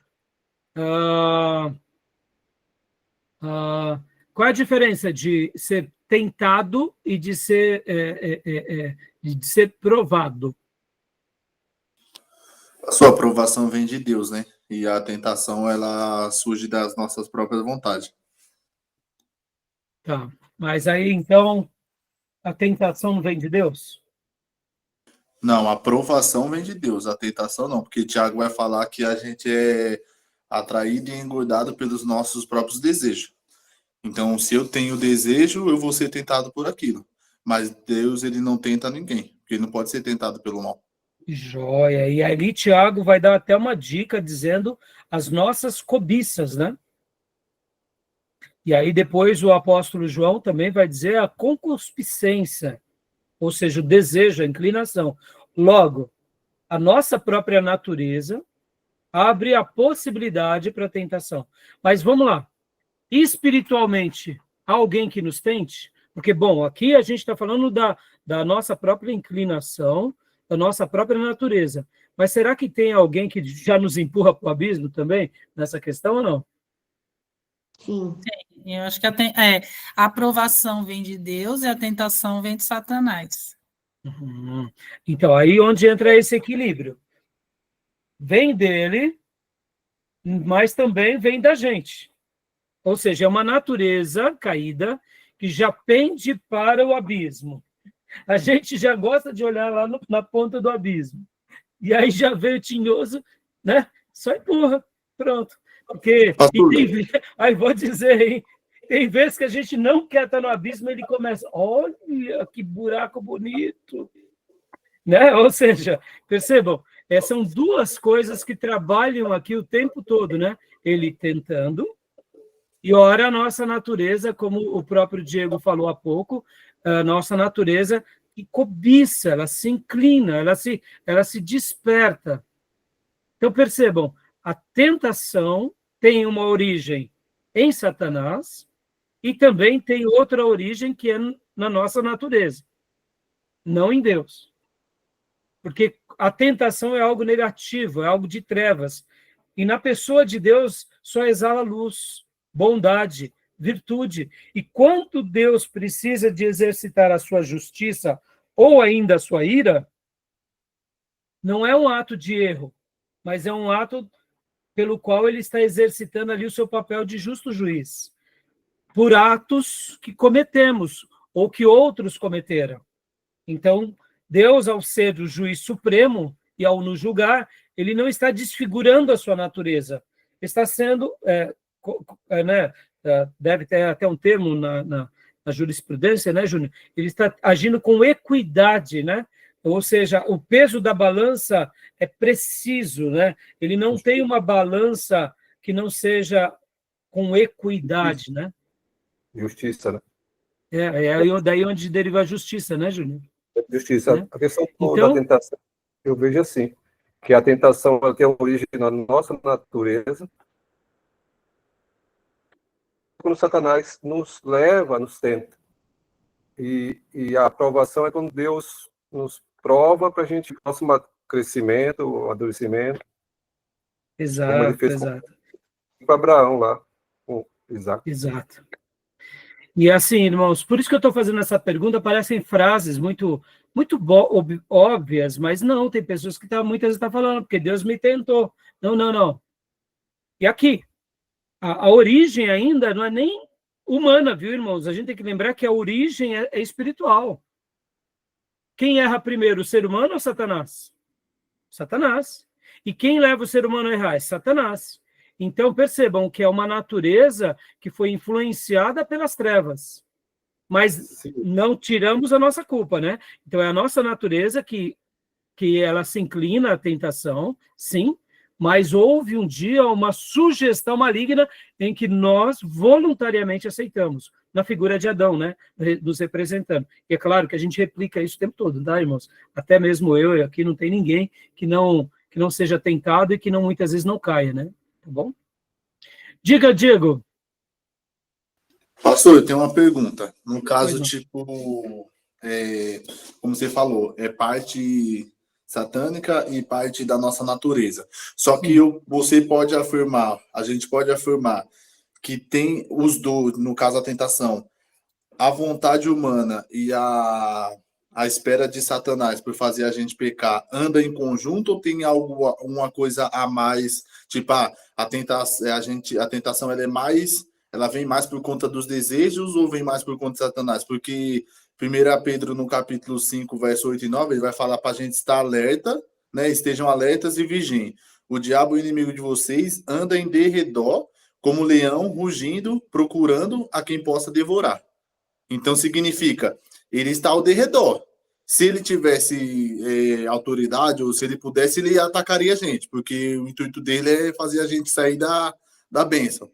Qual é a diferença de ser tentado e de ser provado? A sua aprovação vem de Deus, né? E a tentação, ela surge das nossas próprias vontades. Tá. Mas aí, então, a tentação não vem de Deus? Não, a aprovação vem de Deus, a tentação não, porque Tiago vai falar que a gente é atraído e engordado pelos nossos próprios desejos. Então, se eu tenho desejo, eu vou ser tentado por aquilo. Mas Deus, ele não tenta ninguém, porque ele não pode ser tentado pelo mal. Joia. E ali Tiago vai dar até uma dica dizendo as nossas cobiças, né? E aí depois o apóstolo João também vai dizer a concupiscência, ou seja, o desejo, a inclinação. Logo, a nossa própria natureza abre a possibilidade para a tentação. Mas vamos lá. Espiritualmente, há alguém que nos tente? Porque, bom, aqui a gente está falando da nossa própria inclinação, da nossa própria natureza. Mas será que tem alguém que já nos empurra para o abismo também, nessa questão ou não? Sim. Eu acho que a aprovação vem de Deus e a tentação vem de Satanás. Então, aí onde entra esse equilíbrio. Vem dele, mas também vem da gente. Ou seja, é uma natureza caída que já pende para o abismo. A gente já gosta de olhar lá na ponta do abismo. E aí já veio o tinhoso, né? Só empurra, pronto. Porque, aí vou dizer, hein? Tem vezes que a gente não quer estar no abismo, ele começa, olha que buraco bonito. Né? Ou seja, percebam, são duas coisas que trabalham aqui o tempo todo, né? Ele tentando, e ora a nossa natureza, como o próprio Diego falou há pouco, a nossa natureza que cobiça, ela se inclina, ela se desperta. Então, percebam, a tentação tem uma origem em Satanás e também tem outra origem que é na nossa natureza, não em Deus. Porque a tentação é algo negativo, é algo de trevas. E na pessoa de Deus só exala luz, bondade, virtude. E quanto Deus precisa de exercitar a sua justiça ou ainda a sua ira, não é um ato de erro, mas é um ato pelo qual ele está exercitando ali o seu papel de justo juiz, por atos que cometemos ou que outros cometeram. Então, Deus, ao ser o juiz supremo e ao nos julgar, ele não está desfigurando a sua natureza, está sendo, deve ter até um termo na jurisprudência, né, Júnior? Ele está agindo com equidade, né? Ou seja, o peso da balança é preciso, né? Ele não tem uma balança que não seja com equidade, né? Justiça, né? Daí onde deriva a justiça, né, Júnior? Justiça. Né? A questão Então, da tentação, eu vejo assim, que a tentação ela tem origem na nossa natureza. Quando Satanás nos leva, nos tenta. E a aprovação é quando Deus nos prova para a gente nosso crescimento, amadurecimento. Como ele fez com Abraão lá, com Isaac. Exato. E assim, irmãos, por isso que eu estou fazendo essa pergunta, parecem frases muito óbvias, mas não, tem pessoas que muitas vezes estão falando, porque Deus me tentou. Não. E aqui, a origem ainda não é nem humana, viu, irmãos? A gente tem que lembrar que a origem é espiritual. Quem erra primeiro, o ser humano ou Satanás? Satanás. E quem leva o ser humano a errar? É Satanás. Então, percebam que é uma natureza que foi influenciada pelas trevas. Mas sim, não tiramos a nossa culpa, né? Então, é a nossa natureza que ela se inclina à tentação, sim, mas houve um dia uma sugestão maligna em que nós voluntariamente aceitamos, na figura de Adão, né? Nos representando. E é claro que a gente replica isso o tempo todo, tá, irmãos? Até mesmo eu aqui não tem ninguém que não seja tentado e que não muitas vezes não caia, né? Tá bom? Diga, Diego. Pastor, eu tenho uma pergunta. No caso, Pois não. tipo, como você falou, é parte satânica e parte da nossa natureza. Só que você pode afirmar, a gente pode afirmar que tem os dois, no caso a tentação, a vontade humana e a espera de Satanás por fazer a gente pecar, anda em conjunto ou tem alguma coisa a mais? Tipo, a tentação ela vem mais por conta dos desejos ou vem mais por conta de Satanás? Porque 1 Pedro, no capítulo 5, verso 8 e 9, ele vai falar para a gente estar alerta, né? Estejam alertas e vigiem. O diabo, o inimigo de vocês, anda em derredor, como leão, rugindo, procurando a quem possa devorar. Então, significa, ele está ao derredor. Se ele tivesse autoridade, ou se ele pudesse, ele atacaria a gente, porque o intuito dele é fazer a gente sair da bênção.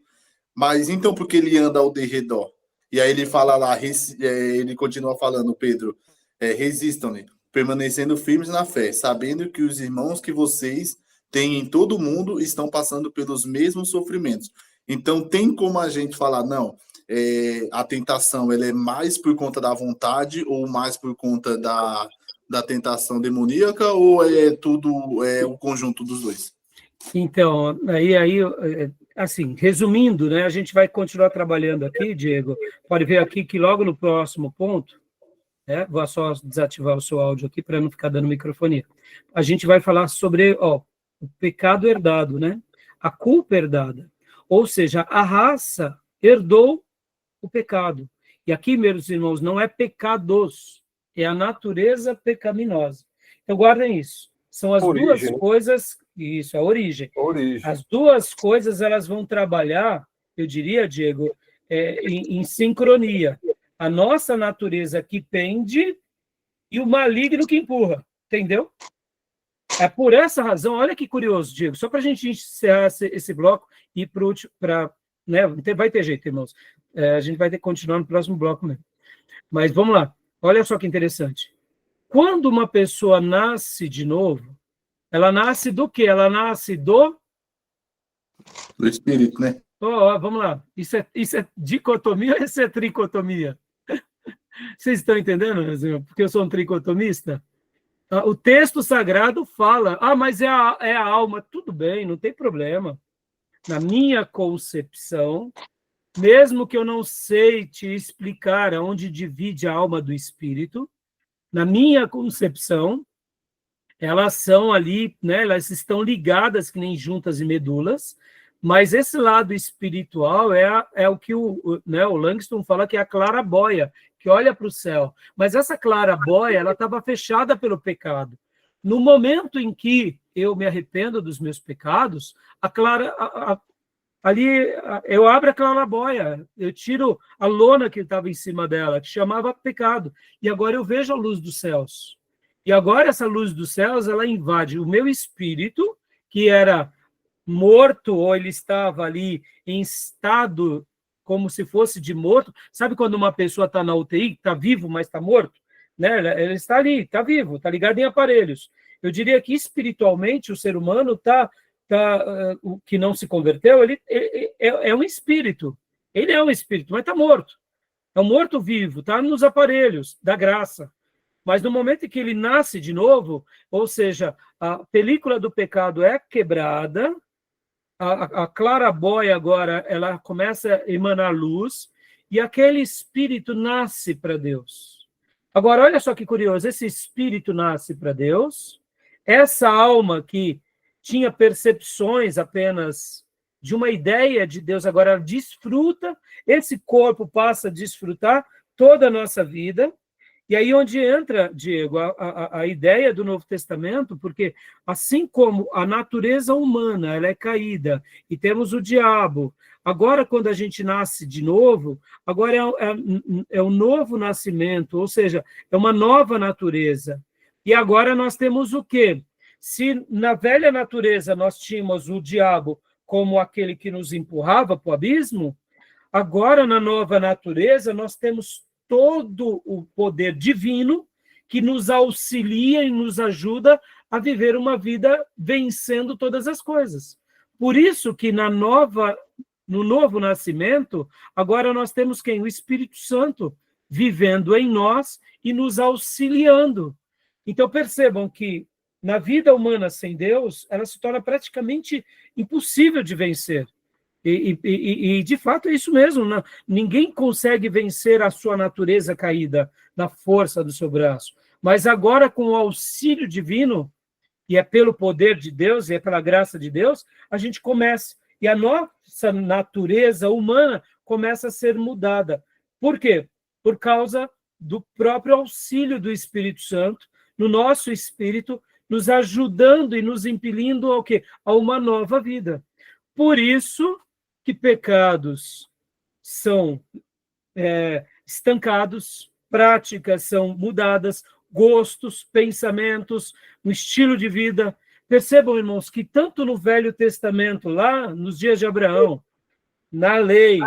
Mas, então, por que ele anda ao derredor? E aí ele fala lá, ele continua falando, Pedro, resistam-lhe, permanecendo firmes na fé, sabendo que os irmãos que vocês têm em todo o mundo estão passando pelos mesmos sofrimentos. Então, tem como a gente falar, não, a tentação ela é mais por conta da vontade ou mais por conta da tentação demoníaca, ou é tudo o conjunto dos dois? Então, aí, assim, resumindo, né, a gente vai continuar trabalhando aqui, Diego. Pode ver aqui que logo no próximo ponto, né, vou só desativar o seu áudio aqui para não ficar dando microfonia. A gente vai falar sobre o pecado herdado, né? A culpa herdada. Ou seja, a raça herdou o pecado. E aqui, meus irmãos, não é pecados, é a natureza pecaminosa. Então, guardem isso. São as duas coisas, isso, a origem. As duas coisas, elas vão trabalhar, eu diria, Diego, em sincronia. A nossa natureza que pende e o maligno que empurra, entendeu? É por essa razão, olha que curioso, Diego, só para a gente encerrar esse bloco e para, né, vai ter jeito, irmãos. A gente vai ter que continuar no próximo bloco mesmo. Mas vamos lá, olha só que interessante. Quando uma pessoa nasce de novo, ela nasce do quê? Ela nasce do espírito, né? Vamos lá. Isso é dicotomia ou isso é tricotomia? Vocês estão entendendo, meus irmãos? Porque eu sou um tricotomista. O texto sagrado fala, mas é a alma. Tudo bem, não tem problema. Na minha concepção, mesmo que eu não sei te explicar aonde divide a alma do espírito, na minha concepção, elas são ali, né, elas estão ligadas que nem juntas e medulas, mas esse lado espiritual é o que o Langston fala que é a claraboia, que olha para o céu. Mas essa claraboia, ela estava fechada pelo pecado. No momento em que eu me arrependo dos meus pecados, ali eu abro a claraboia, eu tiro a lona que estava em cima dela, que chamava pecado, e agora eu vejo a luz dos céus. E agora essa luz dos céus, ela invade o meu espírito, que era morto, ou ele estava ali em estado como se fosse de morto. Sabe quando uma pessoa está na UTI, está vivo, mas está morto? Né? Ele está ali, está vivo, está ligado em aparelhos. Eu diria que espiritualmente o ser humano o que não se converteu, ele é um espírito. Ele é um espírito, mas está morto. É um morto vivo, está nos aparelhos da graça. Mas no momento em que ele nasce de novo, ou seja, a película do pecado é quebrada, a claraboia agora ela começa a emanar luz, e aquele espírito nasce para Deus. Agora, olha só que curioso, esse espírito nasce para Deus, essa alma que tinha percepções apenas de uma ideia de Deus, agora ela desfruta, esse corpo passa a desfrutar toda a nossa vida. E aí onde entra, Diego, a ideia do Novo Testamento, porque assim como a natureza humana ela é caída e temos o diabo, agora quando a gente nasce de novo, agora é um novo nascimento, ou seja, é uma nova natureza. E agora nós temos o quê? Se na velha natureza nós tínhamos o diabo como aquele que nos empurrava para o abismo, agora na nova natureza nós temos todo o poder divino que nos auxilia e nos ajuda a viver uma vida vencendo todas as coisas. Por isso que na nova no novo nascimento, agora nós temos quem? O Espírito Santo vivendo em nós e nos auxiliando. Então, percebam que na vida humana sem Deus, ela se torna praticamente impossível de vencer. E de fato, é isso mesmo. Ninguém consegue vencer a sua natureza caída na força do seu braço. Mas agora, com o auxílio divino, e é pelo poder de Deus, e é pela graça de Deus, a gente começa. E a nossa natureza humana começa a ser mudada. Por quê? Por causa do próprio auxílio do Espírito Santo, no nosso espírito, nos ajudando e nos impelindo ao quê? A uma nova vida. Por isso que pecados são estancados, práticas são mudadas, gostos, pensamentos, um estilo de vida. Percebam, irmãos, que tanto no Velho Testamento, lá nos dias de Abraão, na lei,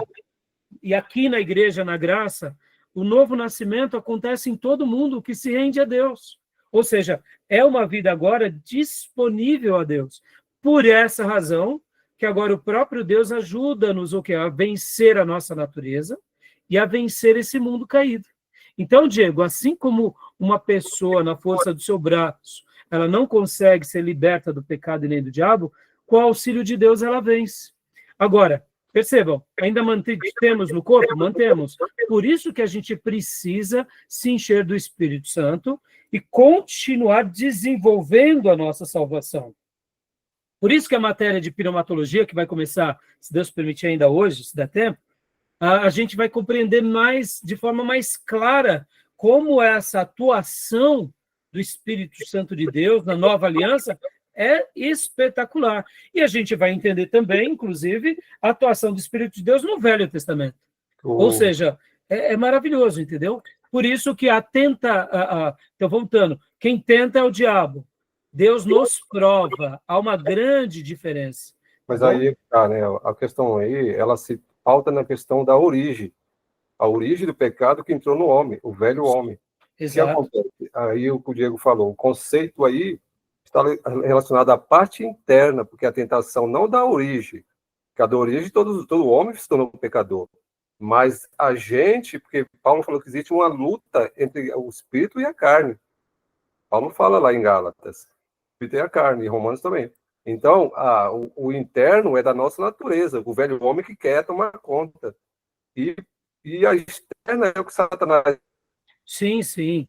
e aqui na igreja, na graça, o novo nascimento acontece em todo mundo que se rende a Deus. Ou seja, é uma vida agora disponível a Deus. Por essa razão, que agora o próprio Deus ajuda-nos a vencer a nossa natureza e a vencer esse mundo caído. Então, Diego, assim como uma pessoa na força do seu braço, ela não consegue ser liberta do pecado e nem do diabo, com o auxílio de Deus ela vence. Agora, percebam, ainda mantemos no corpo? Mantemos. Por isso que a gente precisa se encher do Espírito Santo e continuar desenvolvendo a nossa salvação. Por isso que a matéria de pneumatologia, que vai começar, se Deus permitir ainda hoje, se der tempo, a gente vai compreender de forma mais clara como essa atuação do Espírito Santo de Deus na nova aliança é espetacular. E a gente vai entender também, inclusive, a atuação do Espírito de Deus no Velho Testamento. Ou seja, é maravilhoso, entendeu? Por isso que então, voltando, quem tenta é o diabo. Deus nos prova, há uma grande diferença. Mas aí, né, a questão aí, ela se pauta na questão da origem. A origem do pecado que entrou no homem, o velho homem. Exato. O que acontece? Aí o que o Diego falou, o conceito aí está relacionado à parte interna, porque a tentação não da origem, porque a da origem todo homem se tornou pecador. Mas a gente, porque Paulo falou que existe uma luta entre o espírito e a carne. Paulo fala lá em Gálatas, o espírito e a carne, e Romanos também. Então, o interno é da nossa natureza, o velho homem que quer tomar conta. E a externa é o que Satanás... Sim, sim.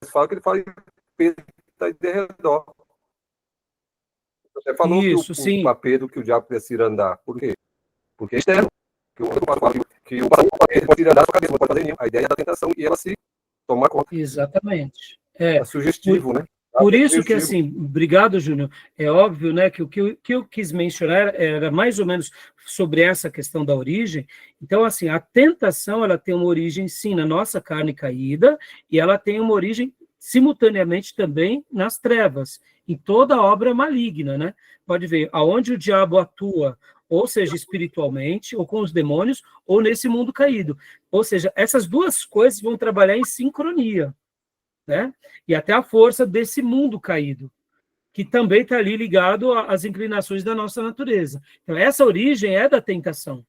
Fala que ele fala que Pedro está de redor. Você falou isso, para Pedro que o diabo precisa andar. Por quê? Porque é externo. Que o pode ir andar na sua cabeça, não pode fazer nenhum. A ideia é da tentação e ela se tomar conta. Exatamente. É sugestivo, né? Por isso que, assim, obrigado, Júnior, é óbvio, né, que o que eu quis mencionar era mais ou menos sobre essa questão da origem. Então, assim, a tentação, ela tem uma origem, sim, na nossa carne caída, e ela tem uma origem, simultaneamente, também nas trevas, em toda obra maligna, né? Pode ver, aonde o diabo atua, ou seja, espiritualmente, ou com os demônios, ou nesse mundo caído. Ou seja, essas duas coisas vão trabalhar em sincronia, né? E até a força desse mundo caído, que também está ali ligado às inclinações da nossa natureza. Então, essa origem é da tentação,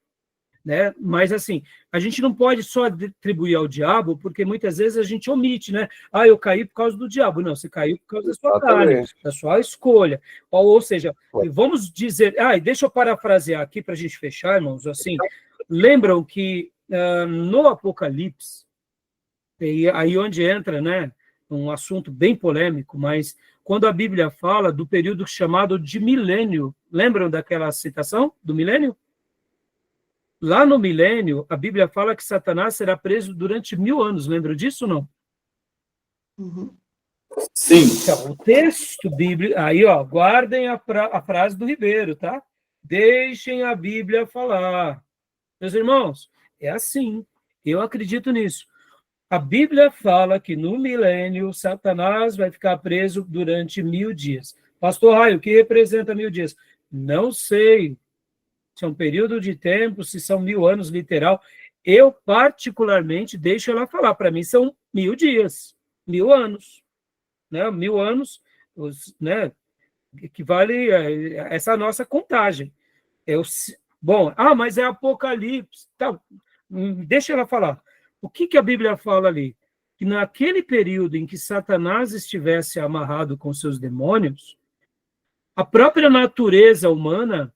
né? Mas, assim, a gente não pode só atribuir ao diabo, porque muitas vezes a gente omite, né? Eu caí por causa do diabo. Não, você caiu por causa da sua carne, da sua escolha. Ou seja, vamos dizer... e deixa eu parafrasear aqui para a gente fechar, irmãos. Assim, lembram que no Apocalipse, e aí onde entra, né, um assunto bem polêmico, mas quando a Bíblia fala do período chamado de milênio, lembram daquela citação do milênio? Lá no milênio, a Bíblia fala que Satanás será preso durante 1000 anos, lembram disso ou não? Uhum. Sim. Então, o texto bíblico, aí, ó, guardem a frase do Ribeiro, tá? Deixem a Bíblia falar. Meus irmãos, é assim, eu acredito nisso. A Bíblia fala que no milênio, Satanás vai ficar preso durante 1000 dias. Pastor Raio, o que representa 1000 dias? Não sei se é um período de tempo, se são 1000 anos literal. Eu, particularmente, deixo ela falar. Para mim, são 1000 dias, 1000 anos. Né? 1000 anos, né? equivale a essa nossa contagem. Bom, mas é Apocalipse. Tá, deixa ela falar. O que a Bíblia fala ali? Que naquele período em que Satanás estivesse amarrado com seus demônios, a própria natureza humana,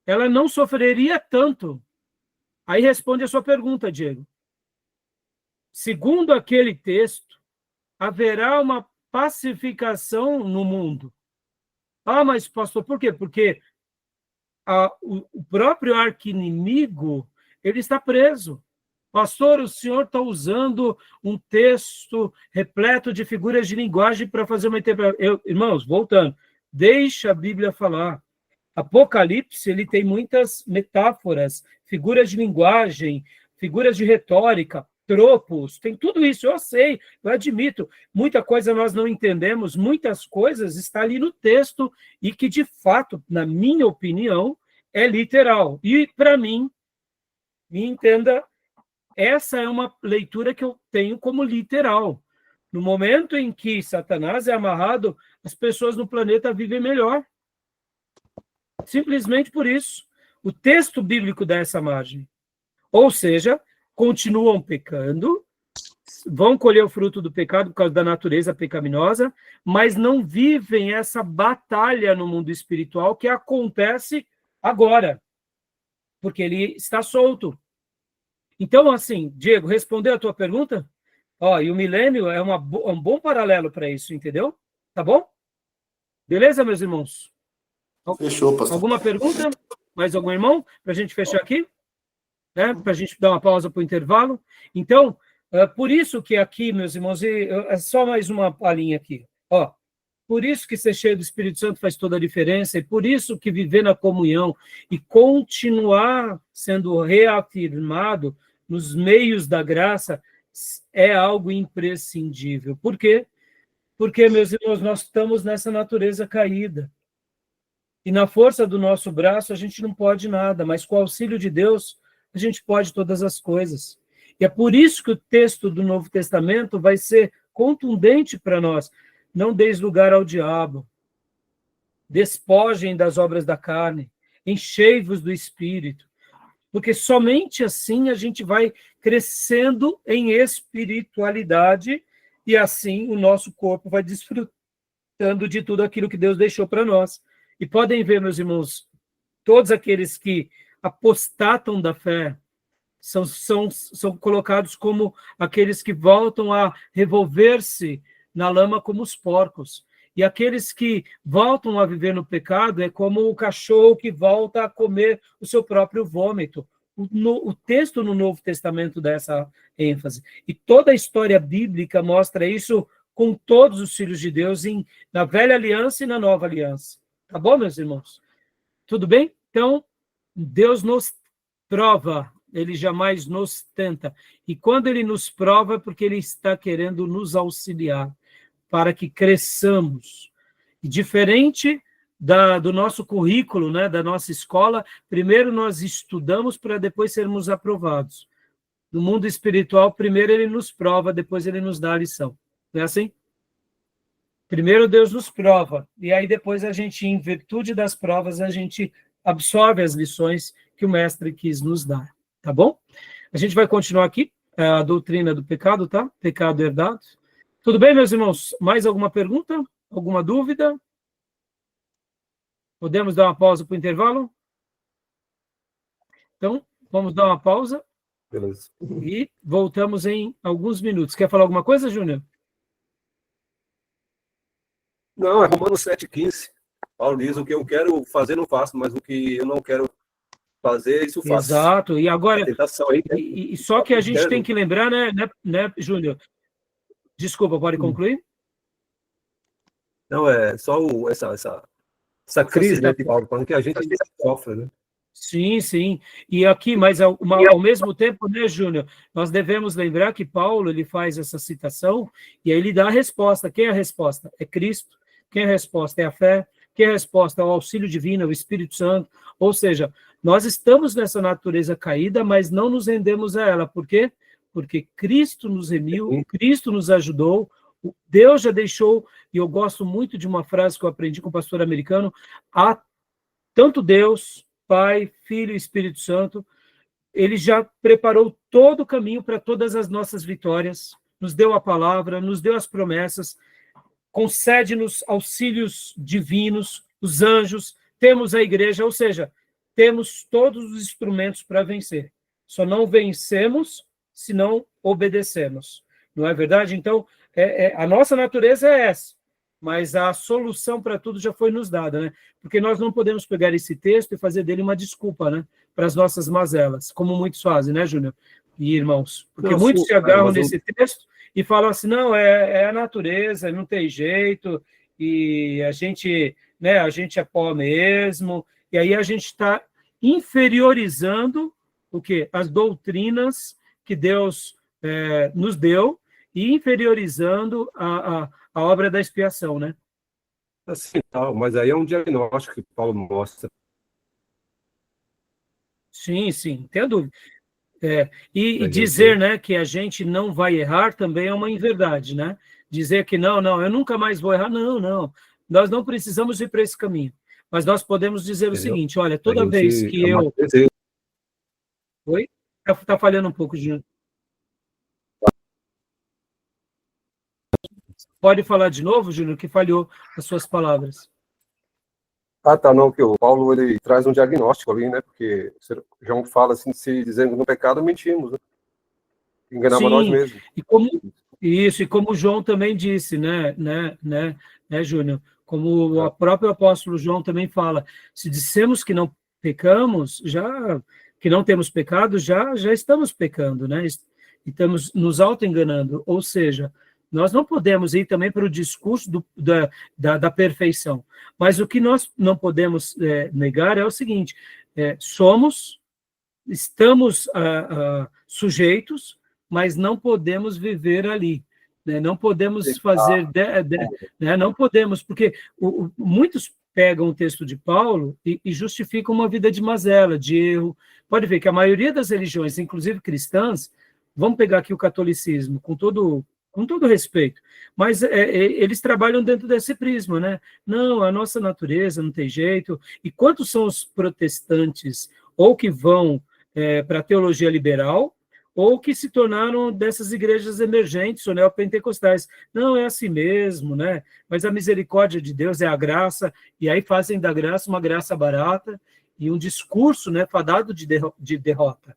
ela não sofreria tanto. Aí responde a sua pergunta, Diego. Segundo aquele texto, haverá uma pacificação no mundo. Mas pastor, por quê? Porque o próprio arqui-inimigo, ele está preso. Pastor, o senhor está usando um texto repleto de figuras de linguagem para fazer uma interpretação. Irmãos, voltando, deixa a Bíblia falar. Apocalipse, ele tem muitas metáforas, figuras de linguagem, figuras de retórica, tropos, tem tudo isso, eu sei, eu admito. Muita coisa nós não entendemos, muitas coisas está ali no texto e que, de fato, na minha opinião, é literal. E, para mim, me entenda, essa é uma leitura que eu tenho como literal. No momento em que Satanás é amarrado, as pessoas no planeta vivem melhor. Simplesmente por isso. O texto bíblico dá essa margem. Ou seja, continuam pecando, vão colher o fruto do pecado por causa da natureza pecaminosa, mas não vivem essa batalha no mundo espiritual que acontece agora, porque ele está solto. Então, assim, Diego, respondeu a tua pergunta? E o milênio é um bom paralelo para isso, entendeu? Tá bom? Beleza, meus irmãos? Fechou, pastor. Alguma pergunta? Mais algum irmão? Para a gente fechar aqui? Para a gente dar uma pausa para o intervalo. Então, por isso que aqui, meus irmãos, é só mais uma palhinha aqui. Por isso que ser cheio do Espírito Santo faz toda a diferença, e por isso que viver na comunhão e continuar sendo reafirmado nos meios da graça é algo imprescindível. Por quê? Porque, meus irmãos, nós estamos nessa natureza caída. E na força do nosso braço a gente não pode nada, mas com o auxílio de Deus a gente pode todas as coisas. E é por isso que o texto do Novo Testamento vai ser contundente para nós. Não deis lugar ao diabo. Despojem das obras da carne. Enchei-vos do Espírito. Porque somente assim a gente vai crescendo em espiritualidade e assim o nosso corpo vai desfrutando de tudo aquilo que Deus deixou para nós. E podem ver, meus irmãos, todos aqueles que apostatam da fé são colocados como aqueles que voltam a revolver-se na lama como os porcos. E aqueles que voltam a viver no pecado é como o cachorro que volta a comer o seu próprio vômito. O texto no Novo Testamento dá essa ênfase. E toda a história bíblica mostra isso com todos os filhos de Deus na Velha Aliança e na Nova Aliança. Tá bom, meus irmãos? Tudo bem? Então, Deus nos prova, ele jamais nos tenta. E quando ele nos prova, é porque ele está querendo nos auxiliar para que cresçamos. E diferente do nosso currículo, né, da nossa escola, primeiro nós estudamos para depois sermos aprovados. No mundo espiritual, primeiro ele nos prova, depois ele nos dá a lição. Não é assim? Primeiro Deus nos prova, e aí depois a gente, em virtude das provas, a gente absorve as lições que o mestre quis nos dar, tá bom? A gente vai continuar aqui, a doutrina do pecado, tá? Pecado herdado. Tudo bem, meus irmãos? Mais alguma pergunta? Alguma dúvida? Podemos dar uma pausa para o intervalo? Então, vamos dar uma pausa. Beleza. E voltamos em alguns minutos. Quer falar alguma coisa, Júnior? Não, é Romanos 7,15. Paulo diz: o que eu quero fazer, não faço, mas o que eu não quero fazer, isso faço. Exato. E agora, Aí, e só que a gente tem que lembrar, né, Júnior? Desculpa, pode concluir? Não, é só essa crise, né, Paulo, falando que a gente sofre, né? Sim, sim. E aqui, mas ao mesmo tempo, né, Júnior, nós devemos lembrar que Paulo, ele faz essa citação e aí ele dá a resposta. Quem é a resposta? É Cristo. Quem é a resposta? É a fé. Quem é a resposta? É o auxílio divino, é o Espírito Santo. Ou seja, nós estamos nessa natureza caída, mas não nos rendemos a ela. Por quê? Porque Cristo nos remiu, Cristo nos ajudou, Deus já deixou e eu gosto muito de uma frase que eu aprendi com o pastor americano: há tanto Deus, Pai, Filho e Espírito Santo, ele já preparou todo o caminho para todas as nossas vitórias, nos deu a palavra, nos deu as promessas, concede-nos auxílios divinos, os anjos, temos a igreja, ou seja, temos todos os instrumentos para vencer. Só não vencemos se não obedecemos. Não é verdade? Então, a nossa natureza é essa, mas a solução para tudo já foi nos dada, né? Porque nós não podemos pegar esse texto e fazer dele uma desculpa, né? Para as nossas mazelas, como muitos fazem, né, Júnior e irmãos? Porque Não, muitos sim, se agarram mas nesse texto e falam assim, não, é a natureza, não tem jeito, e a gente, né, a gente é pó mesmo, e aí a gente está inferiorizando o quê? As doutrinas que Deus nos deu e inferiorizando a obra da expiação, né? assim, tal, mas aí é um diagnóstico que Paulo mostra. Sim, sim, não tenho dúvida. E A dizer, gente, né, que a gente não vai errar também é uma inverdade, né? Dizer que não, eu nunca mais vou errar, não. Nós não precisamos ir para esse caminho. Mas nós podemos dizer o entendeu? seguinte, olha, A toda vez gente que eu... desejo. Oi? Está falhando um pouco, Júnior. Pode falar de novo, Júnior, que falhou as suas palavras. Ah, tá, não, que o Paulo, ele traz um diagnóstico ali, né? Porque João fala assim, se dizendo no pecado, mentimos, né? Enganamos a nós Sim, mesmos. e como o João também disse, né, Júnior? Como o próprio apóstolo João também fala, se dissemos que não pecamos, que não temos pecado, já estamos pecando, né? E estamos nos auto-enganando. Ou seja, nós não podemos ir também para o discurso da perfeição. Mas o que nós não podemos negar é o seguinte: estamos sujeitos, mas não podemos viver ali, né? Não podemos fazer, né? Não podemos, porque muitos pegam o texto de Paulo e justificam uma vida de mazela, de erro. Pode ver que a maioria das religiões, inclusive cristãs, vamos pegar aqui o catolicismo, com todo respeito, mas eles trabalham dentro desse prisma, né? Não, a nossa natureza não tem jeito. E quantos são os protestantes ou que vão para a teologia liberal, ou que se tornaram dessas igrejas emergentes ou neopentecostais? Não, é assim mesmo, né? Mas a misericórdia de Deus é a graça, e aí fazem da graça uma graça barata e um discurso, né, fadado de derrota.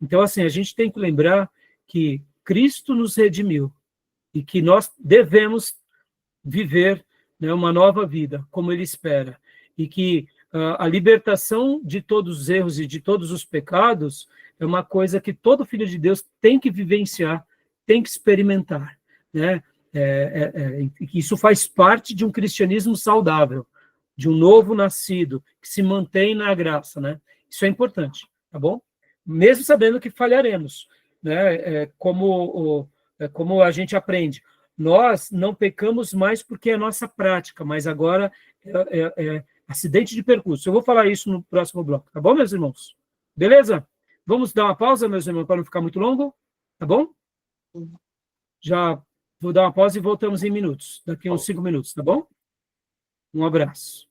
Então, assim, a gente tem que lembrar que Cristo nos redimiu e que nós devemos viver, né, uma nova vida, como Ele espera, e que a libertação de todos os erros e de todos os pecados é uma coisa que todo filho de Deus tem que vivenciar, tem que experimentar, né? Isso faz parte de um cristianismo saudável, de um novo nascido, que se mantém na graça, né? Isso é importante, tá bom? Mesmo sabendo que falharemos, né? Como a gente aprende. Nós não pecamos mais porque é a nossa prática, mas agora acidente de percurso. Eu vou falar isso no próximo bloco, tá bom, meus irmãos? Beleza? Vamos dar uma pausa, meus irmãos, para não ficar muito longo, tá bom? Já vou dar uma pausa e voltamos em minutos, daqui a uns 5 minutos, tá bom? Um abraço.